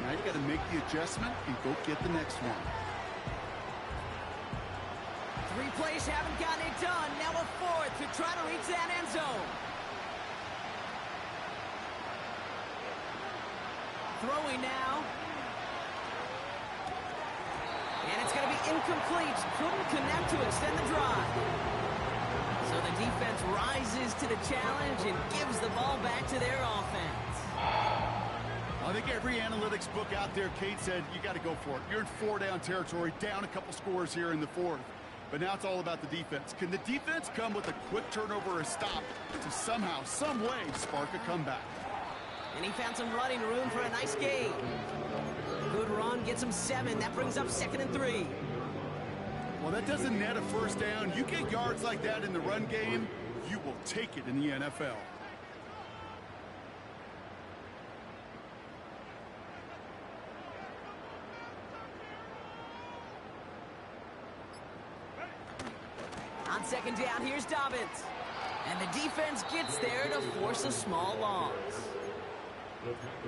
Now you got to make the adjustment and go get the next one. 3 plays haven't gotten it done. Now a 4th to try to reach that end zone. Throwing now. And it's going to be incomplete. Couldn't connect to extend the drive. So the defense rises to the challenge and gives the ball back to their offense. I think every analytics book out there, Kate, said you got to go for it. You're in 4-down territory, down a couple scores here in the 4th. But now it's all about the defense. Can the defense come with a quick turnover or a stop to somehow, some way, spark a comeback? And he found some running room for a nice gain. Good run, gets him 7. That brings up 2nd and 3. Well, that doesn't net a 1st down. You get yards like that in the run game, you will take it in the NFL. On 2nd down, here's Dobbins. And the defense gets there to force a small loss.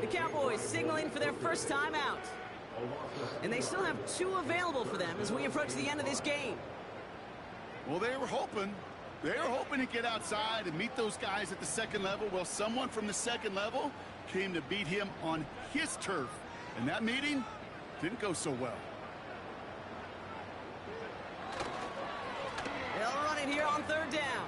The Cowboys signaling for their first time out. And they still have 2 available for them as we approach the end of this game. Well, they were hoping to get outside and meet those guys at the 2nd level. Well, someone from the 2nd level came to beat him on his turf. And that meeting didn't go so well. They'll run it here on 3rd down.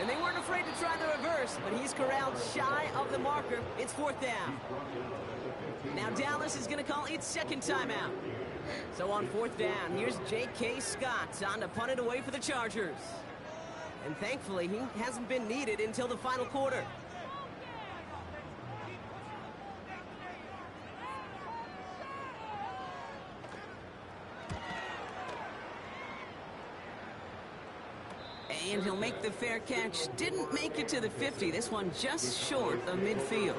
And they weren't afraid to try the reverse, but he's corralled shy of the marker. It's 4th down. Now Dallas is going to call its second timeout. So on 4th down, here's J.K. Scott on to punt it away for the Chargers. And thankfully, he hasn't been needed until the final quarter. And he'll make the fair catch. Didn't make it to the 50. This one just short of midfield.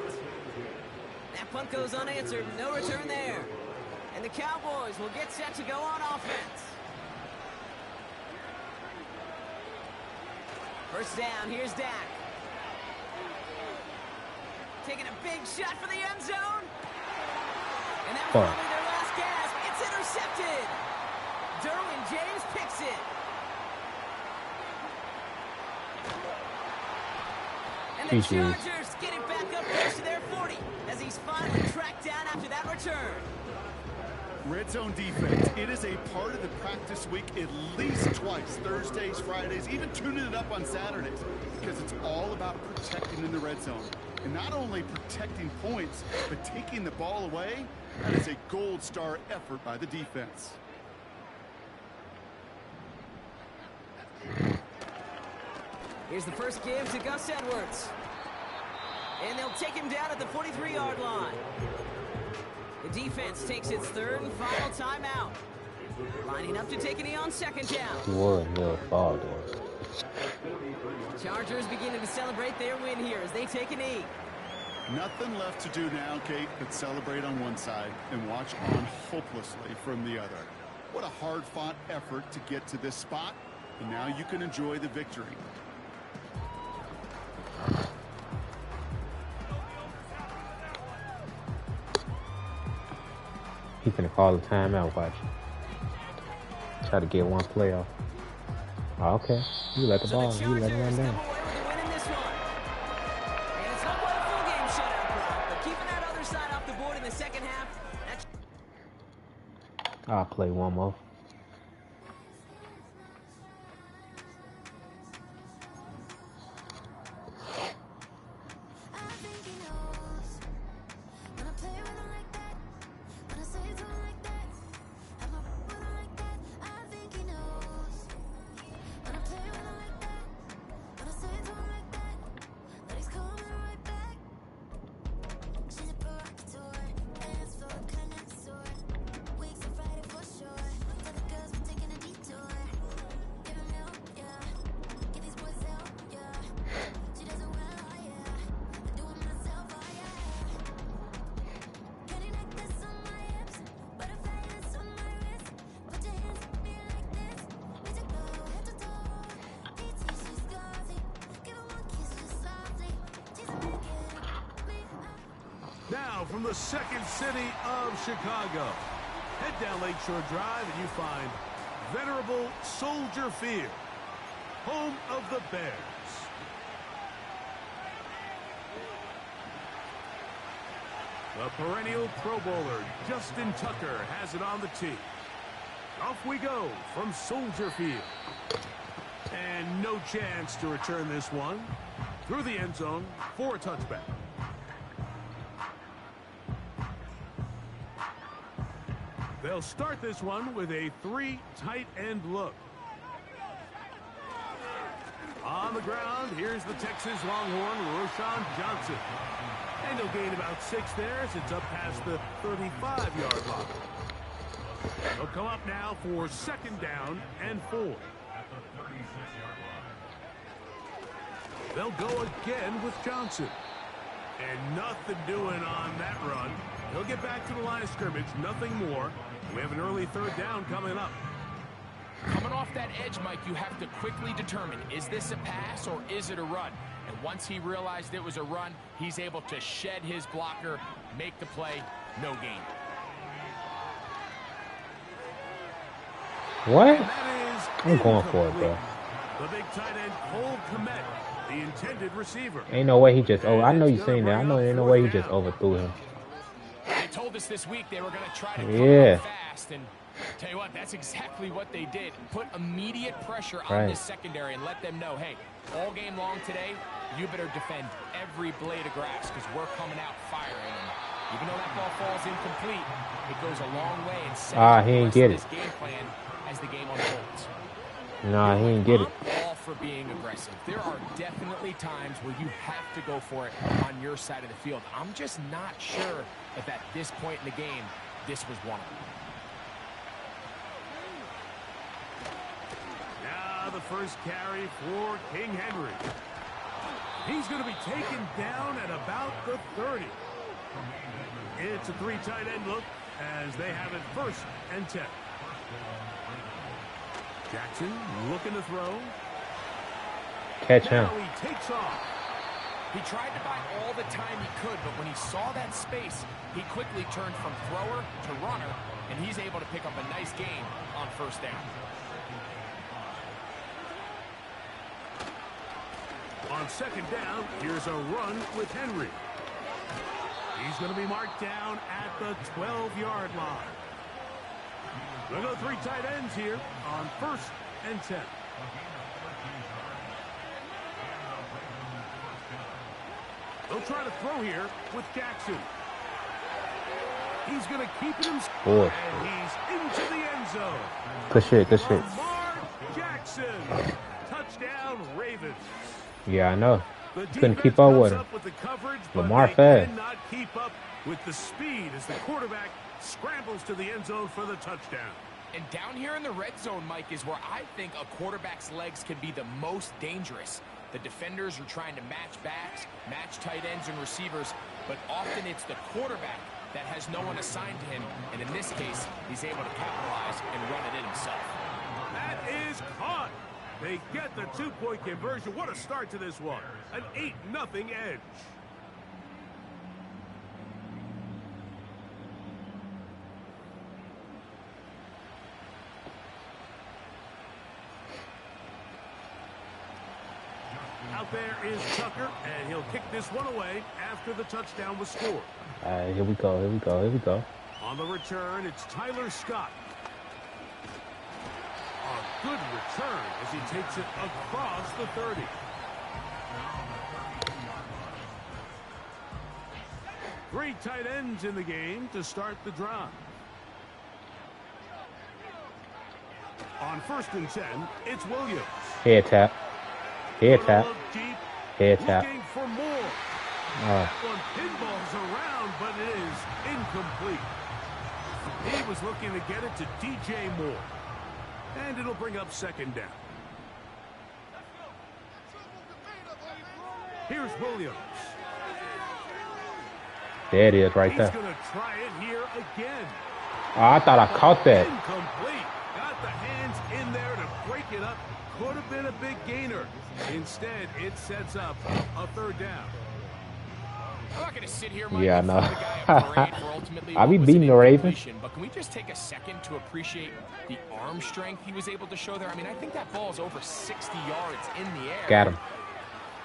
That punt goes unanswered. No return there. And the Cowboys will get set to go on offense. First down, here's Dak. Taking a big shot for the end zone. And that was probably their last gasp. It's intercepted. Derwin James picks it. And the Chargers get it back up close to their 40 as he's finally tracked down after that return. Red zone defense, it is a part of the practice week at least twice, Thursdays, Fridays, even tuning it up on Saturdays, because it's all about protecting in the red zone. And not only protecting points, but taking the ball away. That is a gold star effort by the defense. Here's the first give to Gus Edwards. And they'll take him down at the 43-yard line. The defense takes its third and final timeout. Lining up to take a knee on second down. Chargers beginning to celebrate their win here as they take a knee. Nothing left to do now, Kate, but celebrate on one side and watch on hopelessly from the other. What a hard-fought effort to get to this spot, and now you can enjoy the victory. He's gonna call the timeout, watch. Try to get one play off. Oh, okay. You let the ball. You let him run down. I'll play one more. Now from the second city of Chicago, head down Lakeshore Drive and you find venerable Soldier Field, home of the Bears. The perennial Pro Bowler Justin Tucker has it on the tee. Off we go from Soldier Field. And no chance to return this one through the end zone for a touchback. They'll start this one with a 3 tight end look. On the ground, here's the Texas Longhorn, Roschon Johnson. And he'll gain about 6 there as it's up past the 35-yard line. They'll come up now for second down and 4. They'll go again with Johnson. And nothing doing on that run. He'll get back to the line of scrimmage, nothing more. We have an early third down coming up. Coming off that edge, Mike, you have to quickly determine, is this a pass or is it a run? And once he realized it was a run, he's able to shed his blocker, make the play, no gain. What? I'm going for it, bro. The big tight end, Cole Kmet, the intended receiver. Ain't no way he just, I know you saying that. I know ain't no way he just overthrew him. They told us this week they were going to try to come up fast, and Tell you what, that's exactly what they did. Put immediate pressure on this secondary and let them know, hey, all game long today, you better defend every blade of grass because we're coming out firing. And even though that ball falls incomplete, it goes a long way in setting he the ain't rest get of it. this game plan as the game unfolds. Nah, he ain't get it. I'm all for being aggressive. There are definitely times where you have to go for it on your side of the field. I'm just not sure if at this point in the game, this was one of them. Now the first carry for King Henry. He's going to be taken down at about the 30. It's a 3 tight end look as they have it 1st and 10. Jackson looking to throw. Catch him. Now he takes off. He tried to buy all the time he could, but when he saw that space, he quickly turned from thrower to runner, and he's able to pick up a nice gain on 1st down. On 2nd down, here's a run with Henry. He's going to be marked down at the 12-yard line. We'll go 3 tight ends here on 1st and 10. They'll try to throw here with Jackson. He's going to keep it himself, and he's into the end zone. Good shit, good shit. Lamar Jackson. Touchdown, Ravens. Yeah, I know. Couldn't keep up with him. Lamar fast. Cannot keep up with the speed as the quarterback scrambles to the end zone for the touchdown. And down here in the red zone, Mike, is where I think a quarterback's legs can be the most dangerous. The defenders are trying to match backs, match tight ends and receivers, but often it's the quarterback that has no one assigned to him, and in this case, he's able to capitalize and run it in himself. That is caught. They get the 2-point conversion. What a start to this one. An 8-0 edge. Out there is Tucker, and he'll kick this one away after the touchdown was scored. All right, here we go, here we go, here we go. On the return, it's Tyler Scott. A good return as he takes it across the 30. Three tight ends in the game to start the drive. On 1st and 10, it's Williams. Head tap. Head tap. Head tap. Looking for more. That one pinballs around, but it is incomplete. He was looking to get it to DJ Moore. And it'll bring up 2nd down. Here's Williams. There it is right there. He's going to try it here again. Oh, I thought I caught that. Incomplete. Got the hands in there to break it up. Could have been a big gainer. Instead, it sets up a 3rd down. I'm not going to sit here, Mike, yeah, and no. give the guy a parade for ultimately I be what was beating an the Ravens. incompletion, but can we just take a second to appreciate the arm strength he was able to show there? I mean, I think that ball is over 60 yards in the air. Got him.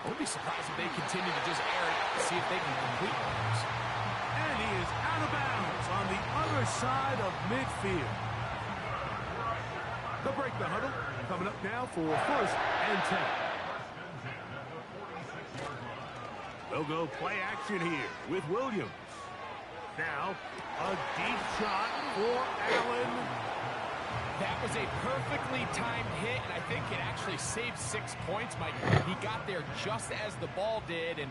I would be surprised if they continue to just air it to see if they can complete those. And he is out of bounds on the other side of midfield. They'll break the huddle. Coming up now for 1st and 10. They'll go play action here with Williams. Now, a deep shot for Allen. That was a perfectly timed hit, and I think it actually saved 6 points, Mike. He got there just as the ball did, and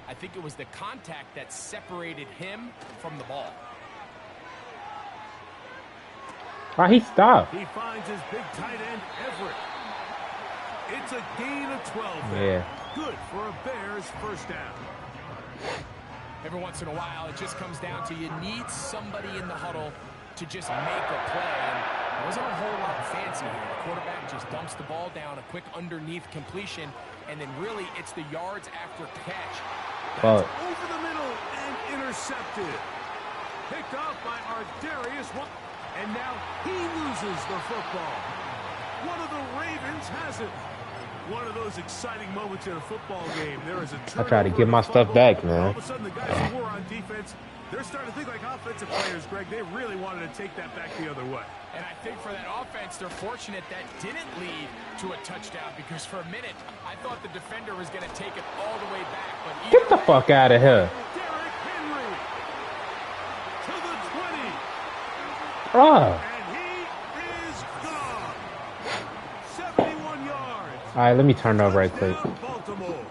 I think it was the contact that separated him from the ball. Why he stopped? He finds his big tight end, Everett. It's a gain of 12 there. Yeah. Good for a Bears 1st down. Every once in a while, it just comes down to you need somebody in the huddle to just make a play. And it wasn't a whole lot fancy here. The quarterback just dumps the ball down, a quick underneath completion, and then really it's the yards after catch. That's over the middle and intercepted. Picked off by Ardarius. And now he loses the football. One of the Ravens has it. One of those exciting moments in a football game. There is a turnover. I try to get my stuff back, man. All of a sudden, the guys who were on defense, they're starting to think like offensive players, Greg. They really wanted to take that back the other way. And I think for that offense, they're fortunate that didn't lead to a touchdown, because for a minute, I thought the defender was going to take it all the way back. But Get the fuck out of here. Derrick Henry to the 20. Bruh. And he is gone. 71 yards. All right, let me turn it up right quick. Baltimore.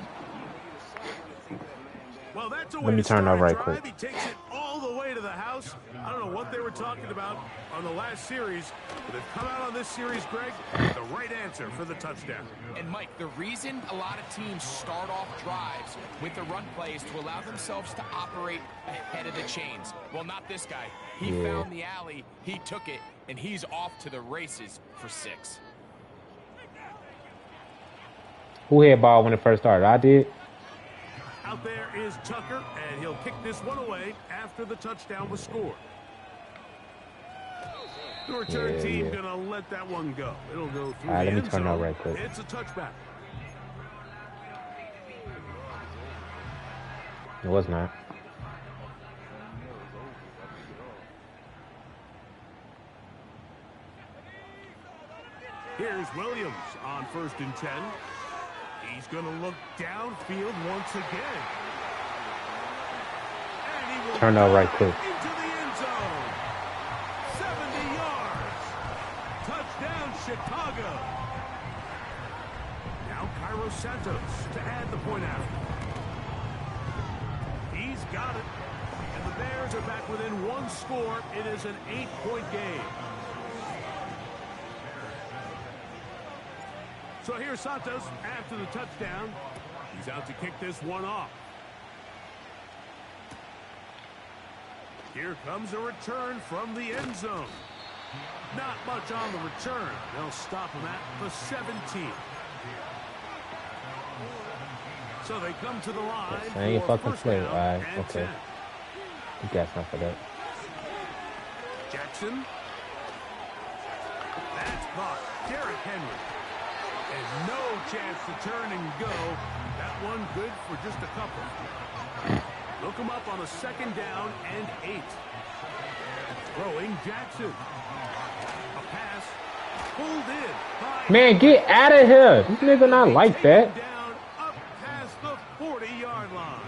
Well, that's a way Let me to turn it start up a right drive. quick. He takes it all the way to the house. I don't know what they were talking about on the last series, but they've come out on this series, Greg, with the right answer for the touchdown. And Mike, the reason a lot of teams start off drives with the run play is to allow themselves to operate ahead of the chains. Well, not this guy. He found the alley, he took it, and he's off to the races for 6. Who had ball when it first started? I did. Out there is Tucker, and he'll kick this one away after the touchdown was scored. The return team gonna let that one go. It'll go through All right, the let me end turn it up zone. right quick. It's a touchback. It was not. Here's Williams on 1st and 10. He's going to look downfield once again. And he will Turn it up right quick. into the end zone. 70 yards. Touchdown, Chicago. Now Cairo Santos to add the point after. He's got it. And the Bears are back within 1 score. It is an 8-point game. So here's Santos after the touchdown. He's out to kick this one off. Here comes a return from the end zone. Not much on the return. They'll stop him at the 17. So they come to the line. Same for fucking first play. down All right, and okay. 10. You got enough for that. Jackson. That's caught. Derrick Henry. And no chance to turn and go. That one good for just a couple. Look him up on a 2nd down and 8. Throwing Jackson. A pass pulled in by... Man, get out of here. This nigga not like that. Down up past the 40-yard line.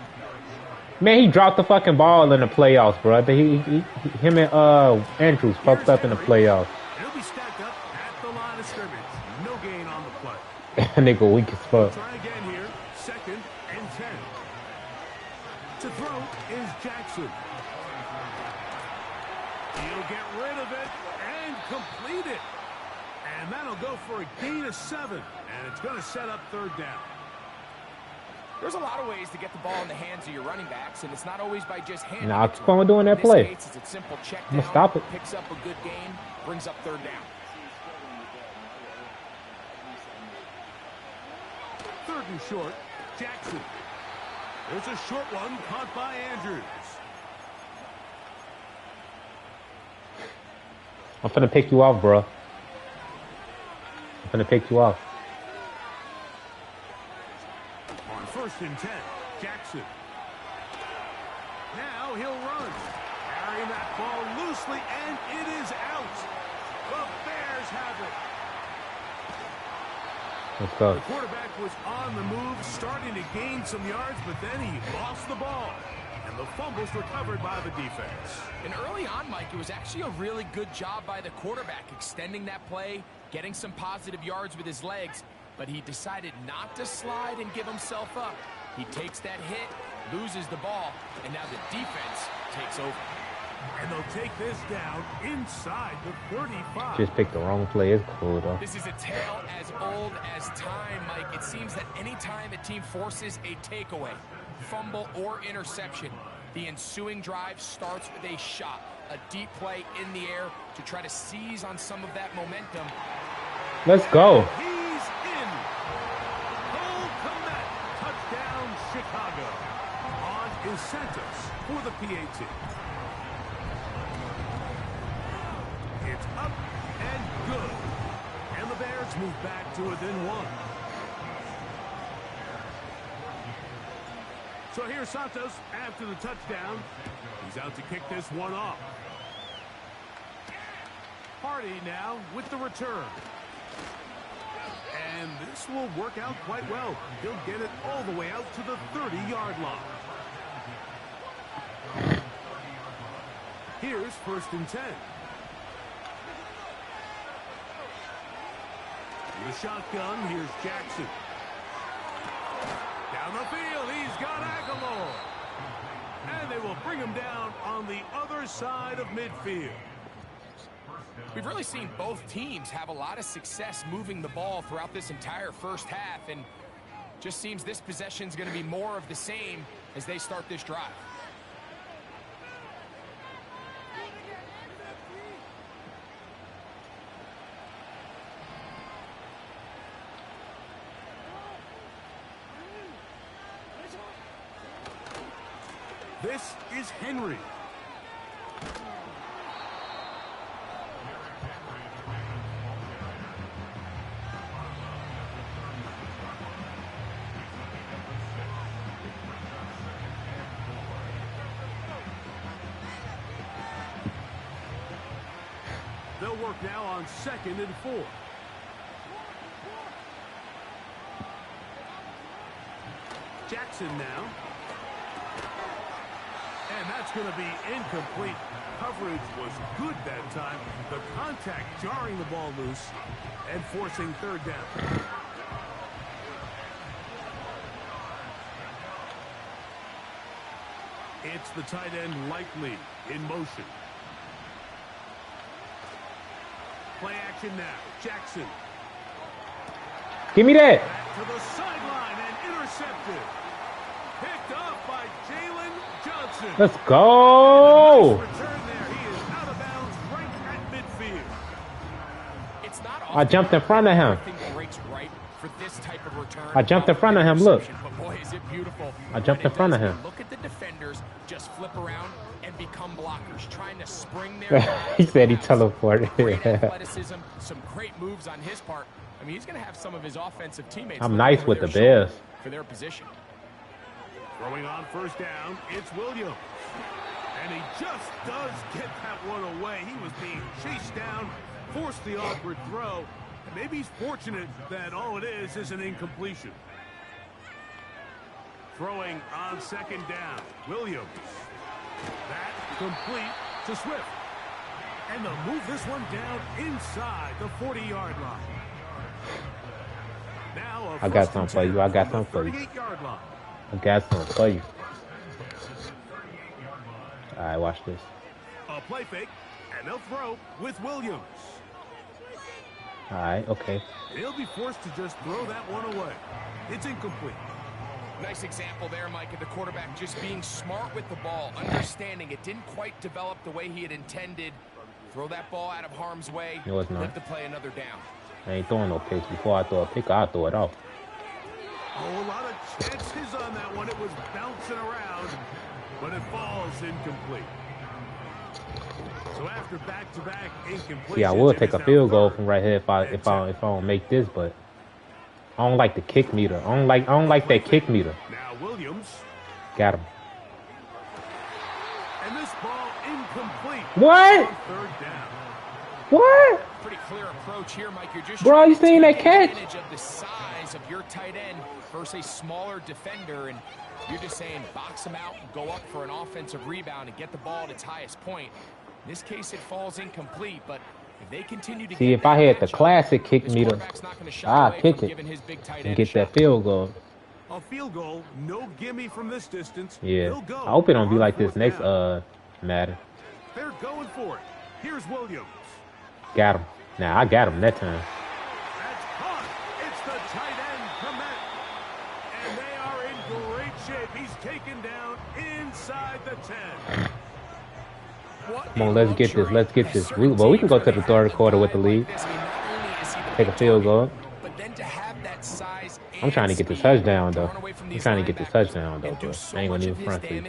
Man, he dropped the fucking ball in the playoffs, bro. Him and Andrews fucked up in the playoffs. He'll be stacked up at the line of scrimmage. No gain on the play. Nigga weak as fuck. Try again here. 2nd and 10. To throw is Jackson. He'll get rid of it and complete it. And that'll go for a gain of 7. And it's going to set up 3rd down. There's a lot of ways to get the ball in the hands of your running backs, and it's not always by just handing Nah, it keep to on them. doing that In this play. case, it's a simple check I'ma down, stop it. picks up a good gain, brings up 3rd down. 3rd and short. Jackson. There's a short one caught by Andrews. I'm finna pick you off, bro. I'm finna pick you off. On 1st and 10, Jackson. Now he'll run. Carrying that ball loosely, and it is out. The Bears have it. Let's go. The quarterback was on the move, starting to gain some yards, but then he lost the ball. And the fumble's recovered by the defense. And early on, Mike, it was actually a really good job by the quarterback, extending that play, getting some positive yards with his legs, but he decided not to slide and give himself up. He takes that hit, loses the ball, and now the defense takes over. And they'll take this down inside the 35. Just picked the wrong play. It's cool, though. This is a tale as old as time, Mike. It seems that any time a team forces a takeaway, fumble, or interception, the ensuing drive starts with a shot, a deep play in the air to try to seize on some of that momentum. Let's go. He's in. Cole Kmet, touchdown Chicago. On is Santos for the PAT. It's up and good. And the Bears move back to within 1. So here's Santos after the touchdown. He's out to kick this one off. Hard Hardy now with the return. And this will work out quite well. He'll get it all the way out to the 30-yard line. Here's 1st and 10. The shotgun, here's Jackson. Down the field, he's got Aguilar. And they will bring him down on the other side of midfield. We've really seen both teams have a lot of success moving the ball throughout this entire first half, and just seems this possession is going to be more of the same as they start this drive. This is Henry. They'll work now on 2nd and 4. Jackson now. And that's going to be incomplete. Coverage was good that time. The contact jarring the ball loose and forcing 3rd down. It's the tight end Likely in motion. Play action now. Jackson. Give me that. Back to the sideline and intercepted. Picked up by Jalen Johnson. Let's go. Nice return there. He is out of bounds right at midfield. It's not I jumped in front of him. everything breaks right for this type of return. I jumped in front of him. Look. But boy, is it beautiful. I jumped in front of him. Look at the defenders just flip around and become blockers, trying to spring their He said he teleported. Great athleticism, some great moves on his part. I mean, he's going to have some of his offensive teammates. I'm nice with the Bears. For their position. Throwing on 1st down, it's Williams. And he just does get that one away. He was being chased down, forced the awkward throw. And maybe he's fortunate that all it is an incompletion. Throwing on 2nd down, Williams. That complete to Swift. And they'll move this one down inside the 40-yard line. Now I got something for you. I got something for you. 38-yard line. I got something for you. All right, watch this. A play fake, and they'll throw with Williams. All right, okay. He'll be forced to just throw that one away. It's incomplete. Nice example there, Mike, of the quarterback just being smart with the ball, understanding it didn't quite develop the way he had intended. Throw that ball out of harm's way. No, it's not. Live to play another down. I ain't throwing no picks. Before I throw a pick, I'll throw it off. Oh, a lot of chances on that one. It was bouncing around, but it falls incomplete. So after back-to-back incomplete. See, I will take a field goal from right here if I don't make this, but I don't like the kick meter. I don't like that kick meter. Now Williams. Got him. And this ball incomplete. What? 3rd down. What? Pretty clear approach here, Mike. You're just Bro, you seen that catch? advantage of the size of your tight end versus a smaller defender, and you're just saying box him out and go up for an offensive rebound and get the ball at its highest point. In this case, it falls incomplete, but if they continue to See, if I had the classic kick meter, I'll kick it and get that field goal. A field goal, no gimme from this distance. Yeah. He'll go I hope it don't be on like this 4th next down. matter. They're going for it. Here's Williams. Got him. Now I got him that time. That's caught. It's the tight end, Komet. And they are in great shape. He's taken down inside the 10. Come on, let's get this. Let's get this. We can go to the 3rd quarter with the lead. Take a field goal. I'm trying to get this touchdown, though. I'm trying to get this touchdown, though, bro. I ain't gonna even front for you.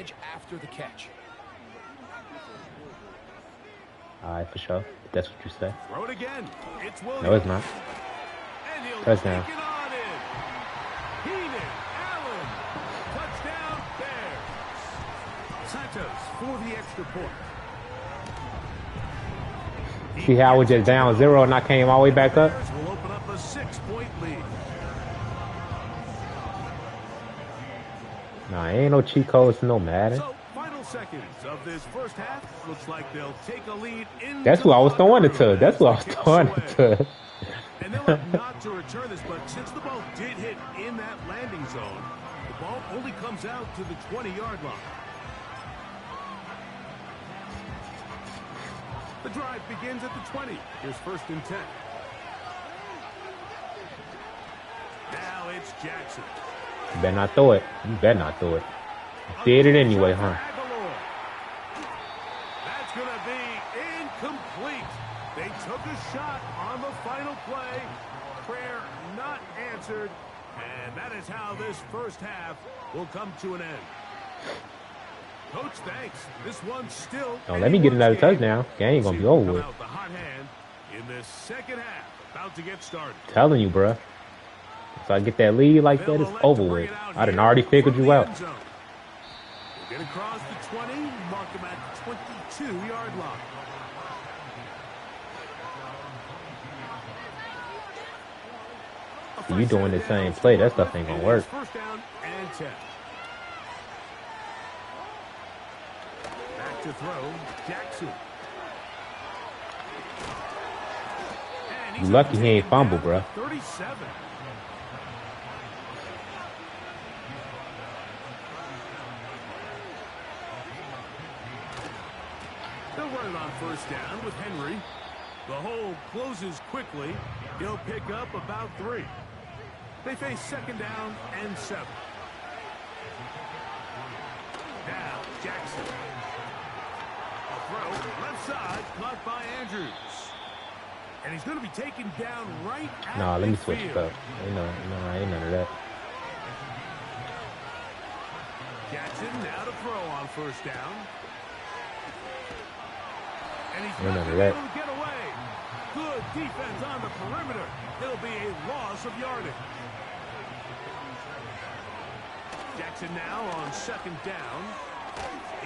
All right, for sure. If that's what you say. Throw it again. It's Williams. No, it's not. And he'll Touchdown. take it on in. Keenan Allen. Touchdown, Bears. Santos for the extra point. See how I was just down 0 and I came all the way back up? Will open up a 6-point lead. Nah, ain't no cheat codes, no Madden. So, final seconds of this first half. Looks like they'll take a lead in. That's who I was throwing it to. That's who I was throwing it to. And they'll have not to return this, but since the ball did hit in that landing zone, the ball only comes out to the 20-yard line. The drive begins at the 20. Here's 1st and 10. Now it's Jackson. You better not throw it. You better not throw it. You did it anyway, huh? That's going to be incomplete. They took a shot on the final play. Prayer not answered. And that is how this first half will come to an end. Coach, thanks. This one's still. Don't let me get another touchdown. Game gonna be over with. The hot hand in this second half, about to get started. Telling you, bruh. If I get that lead like that, it's over with. I done already figured you out. We'll get across the 20, mark them at the 22-yard line. You doing the same play? That stuff ain't gonna work. 1st down and 10. Back to throw, Jackson. You lucky he ain't fumble, bro. 37. They'll run it on 1st down with Henry. The hole closes quickly. He'll pick up about 3. They face 2nd down and 7. Now, Jackson. A throw, left side, caught by Andrews. And he's going to be taken down right at Nah, let me midfield. switch it up. Ain't none of that. Jackson now to throw on 1st down. And he's Ain't not none of going to be that. able to get away. Good defense on the perimeter. It'll be a loss of yardage. Jackson now on 2nd down.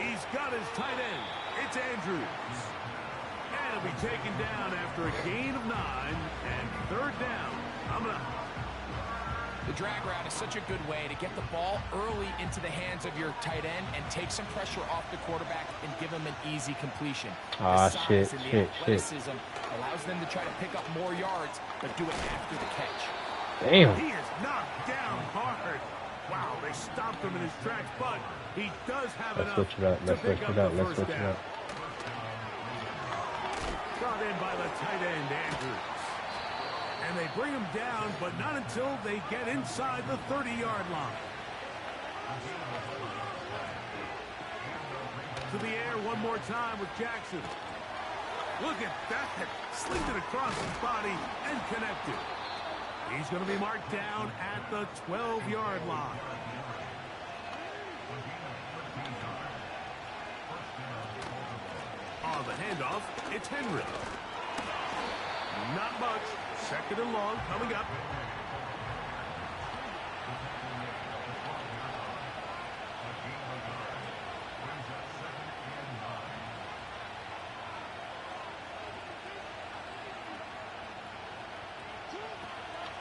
He's got his tight end. It's Andrews. And he'll be taken down after a gain of 9 and 3rd down. Coming up. The drag route is such a good way to get the ball early into the hands of your tight end and take some pressure off the quarterback and give him an easy completion. Ah, The shit, size and the shit. athleticism allows them to try to pick up more yards, but do it after the catch. Damn. He is knocked down hard. Wow, they stopped him in his tracks, but he does have Let's enough switch it up. to Let's pick switch up it up. the Let's first switch it down. up. Brought in by the tight end, Andrews. And they bring him down, but not until they get inside the 30-yard line. To the air one more time with Jackson. Look at that. Slinged it across his body and connected. He's going to be marked down at the 12-yard line. On the handoff, it's Henry. Not much. 2nd and long coming up.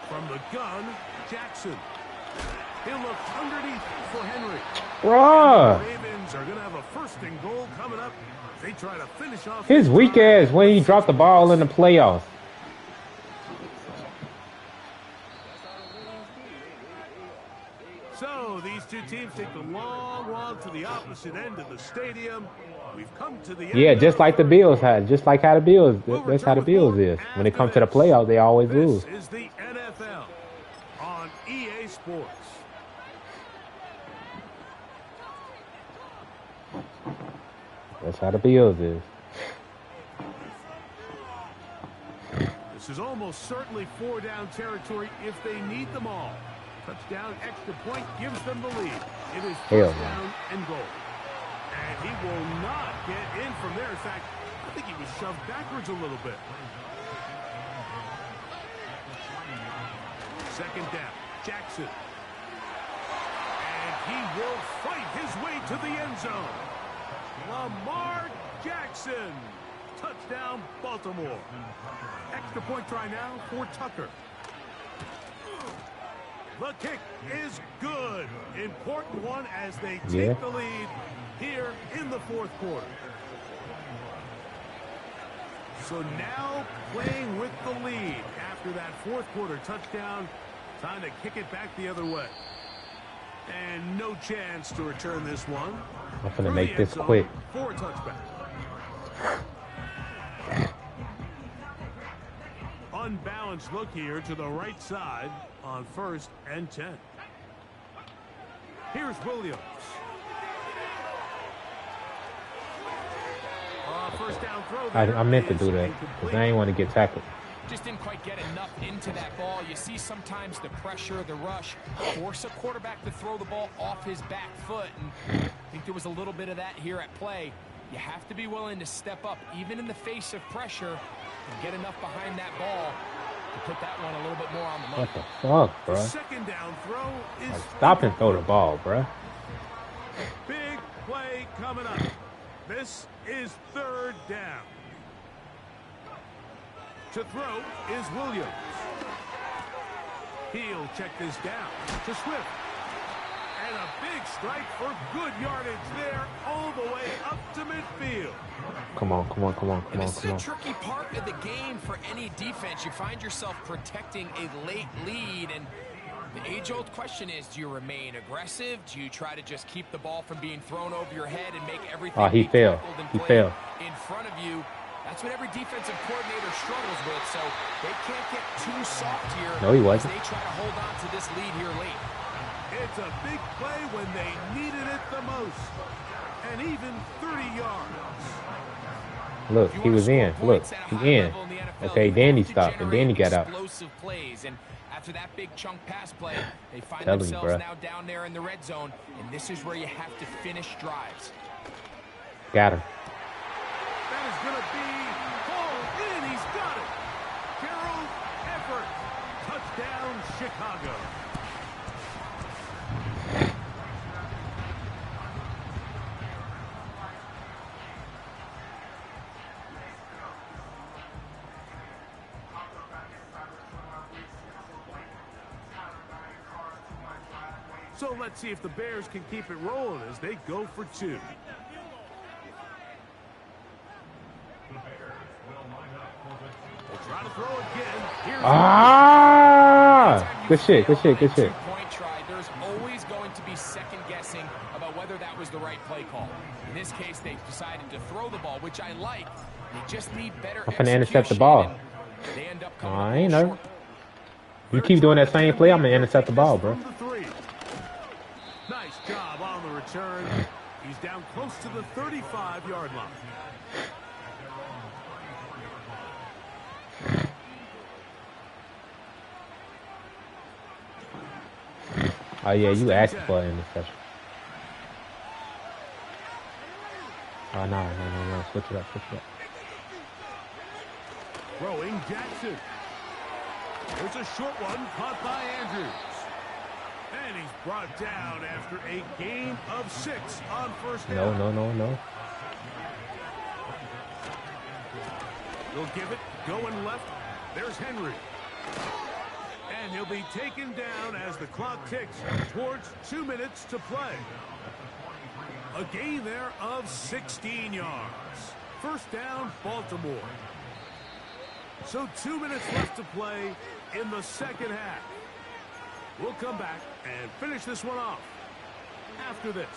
From the gun, Jackson. He'll look underneath for Henry. Bruh. The Ravens are going to have a 1st and goal coming up. They try to finish off His weak ass when he dropped the ball in the playoffs. So these two teams take the long walk to the opposite end of the stadium. We've come to the end. Yeah, just like the Bills had. Just like how the Bills. That's how the Bills is. When it comes to the playoffs, they always lose. This is the NFL on EA Sports. That's how the Bills is. This is almost certainly 4-down territory if they need them all. Touchdown, extra point gives them the lead. It is 1st down and goal. And he will not get in from there. In fact, I think he was shoved backwards a little bit. 2nd down, Jackson. And he will fight his way to the end zone. Lamar Jackson Touchdown, Baltimore. Extra point try now for Tucker. The kick is good. Important one as they take the lead here in the fourth quarter. So now playing with the lead after that fourth quarter touchdown. Time to kick it back the other way. And no chance to return this one. I'm gonna make this quick. For a touchback. Unbalanced look here to the right side on 1st and 10. Here's Williams. First down throw. I meant to do that because I ain't want to get tackled. Just didn't quite get enough into that ball. You see sometimes the pressure, the rush, force a quarterback to throw the ball off his back foot. And I think there was a little bit of that here at play. You have to be willing to step up, even in the face of pressure, and get enough behind that ball to put that one a little bit more on the money. What the fuck, bro? Second down throw is Like, stop and throw the ball, bro. big play coming up. This is 3rd down. To throw is Williams. He'll check this down to Swift. And a big strike for good yardage there all the way up to midfield. Come on. This is a tricky part of the game for any defense. You find yourself protecting a late lead, and the age-old question is, do you remain aggressive? Do you try to just keep the ball from being thrown over your head and make everything he failed. in front of you? That's what every defensive coordinator struggles with, so they can't get too soft here. No, he wasn't. They try to hold on to this lead here late. It's a big play when they needed it the most. And even 30 yards. Look, he was in. Look, he in. Okay, then he stopped, and then he got out. Explosive plays, and after that big chunk pass play, they find Tell me, themselves bruh. now down there in the red zone, and this is where you have to finish drives. Got him. That is going to be pulled in. He's got it. Gerald Everett. Touchdown, Chicago. So let's see if the Bears can keep it rolling as they go for 2. Try to throw again. Here's Good shit. Two-point try. There's always going to be second guessing about whether that was the right play call. In this case, they decided to throw the ball, which I like. They just need better I'm finna intercept the ball. They end up I ain't know. You keep doing that same play, I'm gonna intercept the ball, bro. Nice job on the return. He's down close to the 35-yard line. Oh yeah, you asked for an interception. Oh no. Switch it up. Throwing Jackson. There's a short one caught by Andrews. And he's brought down after a gain of 6 on first down. No. He'll give it going left. There's Henry. And he'll be taken down as the clock ticks towards 2 minutes to play. A gain there of 16 yards. First down, Baltimore. So 2 minutes left to play in the second half. We'll come back and finish this one off after this.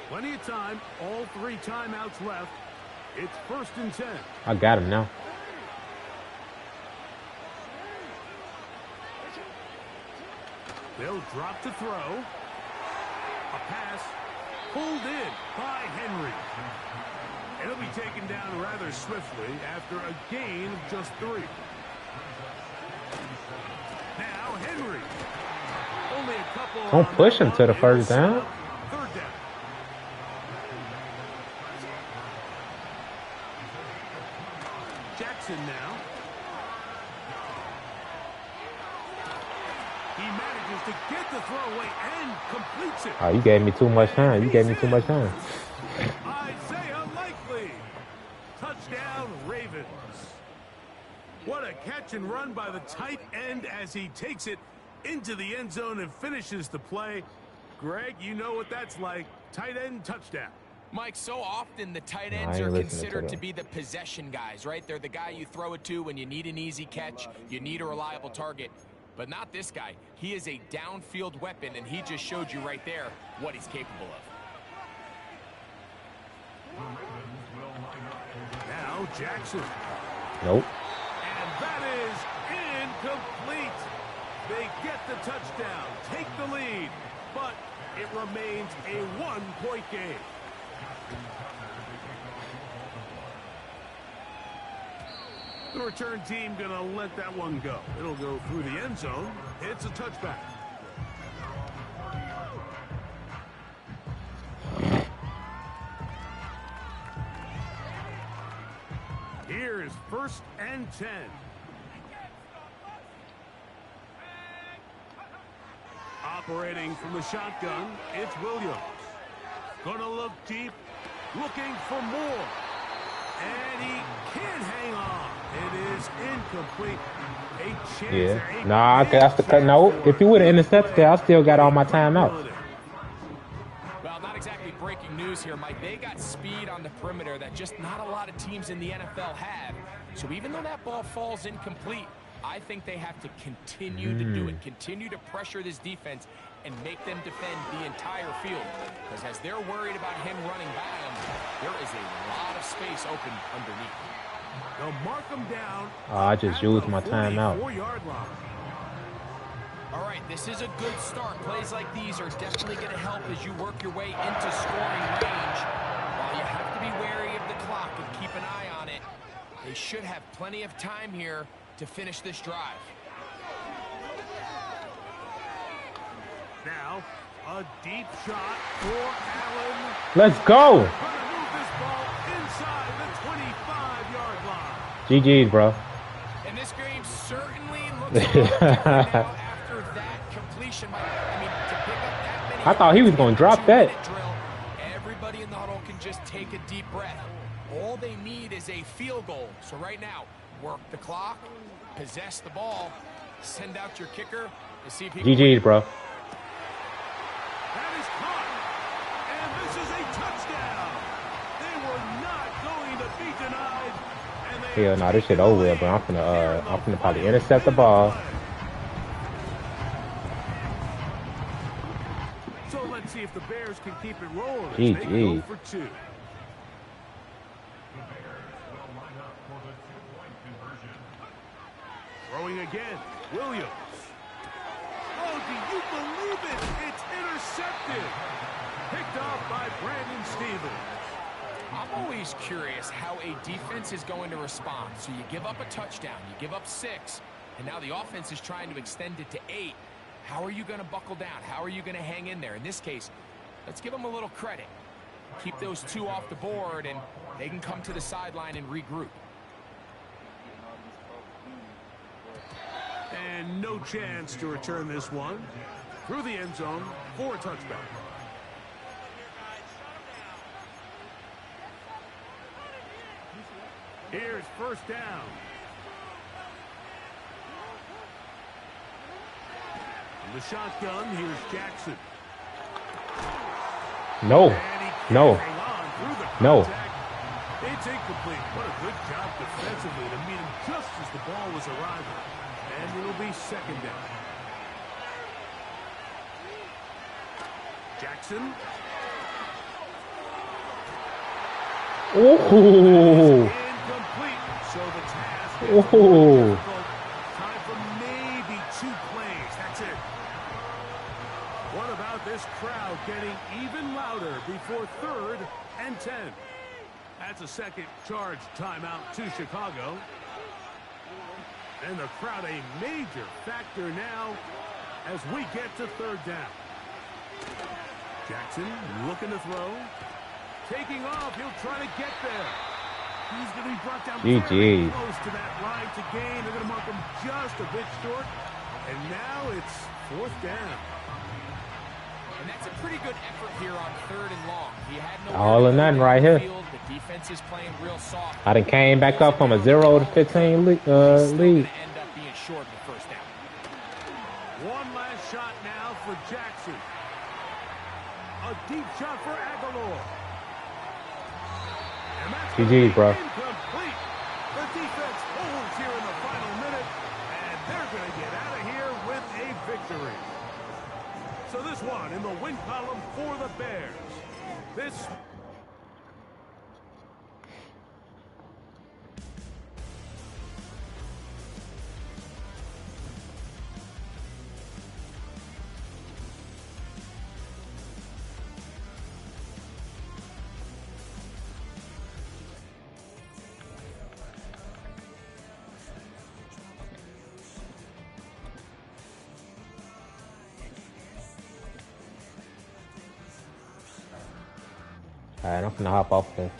Plenty of time, all 3 timeouts left. It's 1st and 10. I got him now. They'll drop to throw. A pass pulled in by Henry. It'll be taken down rather swiftly after a gain of just 3. Now Henry. Only a couple. Don't push him to the first down. 3rd down. Jackson now. He manages to get the throw away and completes it. Oh, you gave me too much time. Isaiah Likely. Touchdown, Ravens. What a catch and run by the tight end as he takes it into the end zone and finishes the play. Greg, you know what that's like. Tight end touchdown. Mike, so often the tight ends are considered to be the possession guys, right? They're the guy you throw it to when you need an easy catch, you need a reliable target. But not this guy. He is a downfield weapon, and he just showed you right there what he's capable of. Now Jackson. Nope. And that is incomplete. They get the touchdown, take the lead, but it remains a one-point game. The return team gonna let that one go. It'll go through the end zone. It's a touchback. Here's 1st and 10. Operating from the shotgun, it's Williams. Gonna look deep, looking for more. And he can't hang on. It is incomplete. A chance. Yeah. Nah, I have to cut. No, if he would have intercepted that, I still got all my timeouts. Well, not exactly breaking news here, Mike. They got speed on the perimeter that just not a lot of teams in the NFL have. So even though that ball falls incomplete, I think they have to continue to do it. Continue to pressure this defense and make them defend the entire field. Because as they're worried about him running by them, there is a lot of space open underneath. They'll mark them down. I just used my timeout. 4-yard line. All right, this is a good start. Plays like these are definitely going to help as you work your way into scoring range. While you have to be wary of the clock and keep an eye on it, they should have plenty of time here to finish this drive. Now, a deep shot for Allen. Let's go. Gonna move this ball inside the 25-yard line. GG's, bro. And this game certainly looks a lot different now after that completion. I mean, to pick up that many I thought he was going to drop that. drill, everybody in the huddle can just take a deep breath. All they need is a field goal. So right now, work the clock, possess the ball, send out your kicker to see if he GG's, bro. That is caught. And this is a touchdown. They were not going to be denied. And they Hell no, this shit over with, bro. I'm finna probably intercept the ball. So let's see if the Bears can keep it rolling. GG. They go for 2. Throwing again, Williams. Oh, do you believe it? It's intercepted. Picked off by Brandon Stevens. I'm always curious how a defense is going to respond. So you give up a touchdown, you give up 6, and now the offense is trying to extend it to 8. How are you going to buckle down? How are you going to hang in there? In this case, let's give them a little credit. Keep those 2 off the board, and they can come to the sideline and regroup. And no chance to return this one. Through the end zone for a touchback. Here's 1st down. In the shotgun, here's Jackson. No. No. No. It's incomplete. What a good job defensively to meet him just as the ball was arriving. And it'll be 2nd down. Jackson. Oh. Incomplete. So the task is Oh. difficult. Time for maybe 2 plays. That's it. What about this crowd getting even louder before 3rd and 10? That's a second charge timeout to Chicago. And the crowd a major factor now as we get to 3rd down. Jackson looking to throw. Taking off. He'll try to get there. He's going to be brought down very close to that line to gain. They're going to mark him just a bit short. And now it's 4th down. And that's a pretty good effort here on 3rd and long. He had no All or nothing right here. The defense is playing real soft. I done came back up from a 0-15 lead. End up being short of the first down. One last shot now for Jackson. A deep shot for Aguilar. And that's GG, bro. incomplete. The defense holds here in the final minute, and they're going to get out of here with a victory. So this one in the win column for the Bears. This Alright, I'm finna hop off there.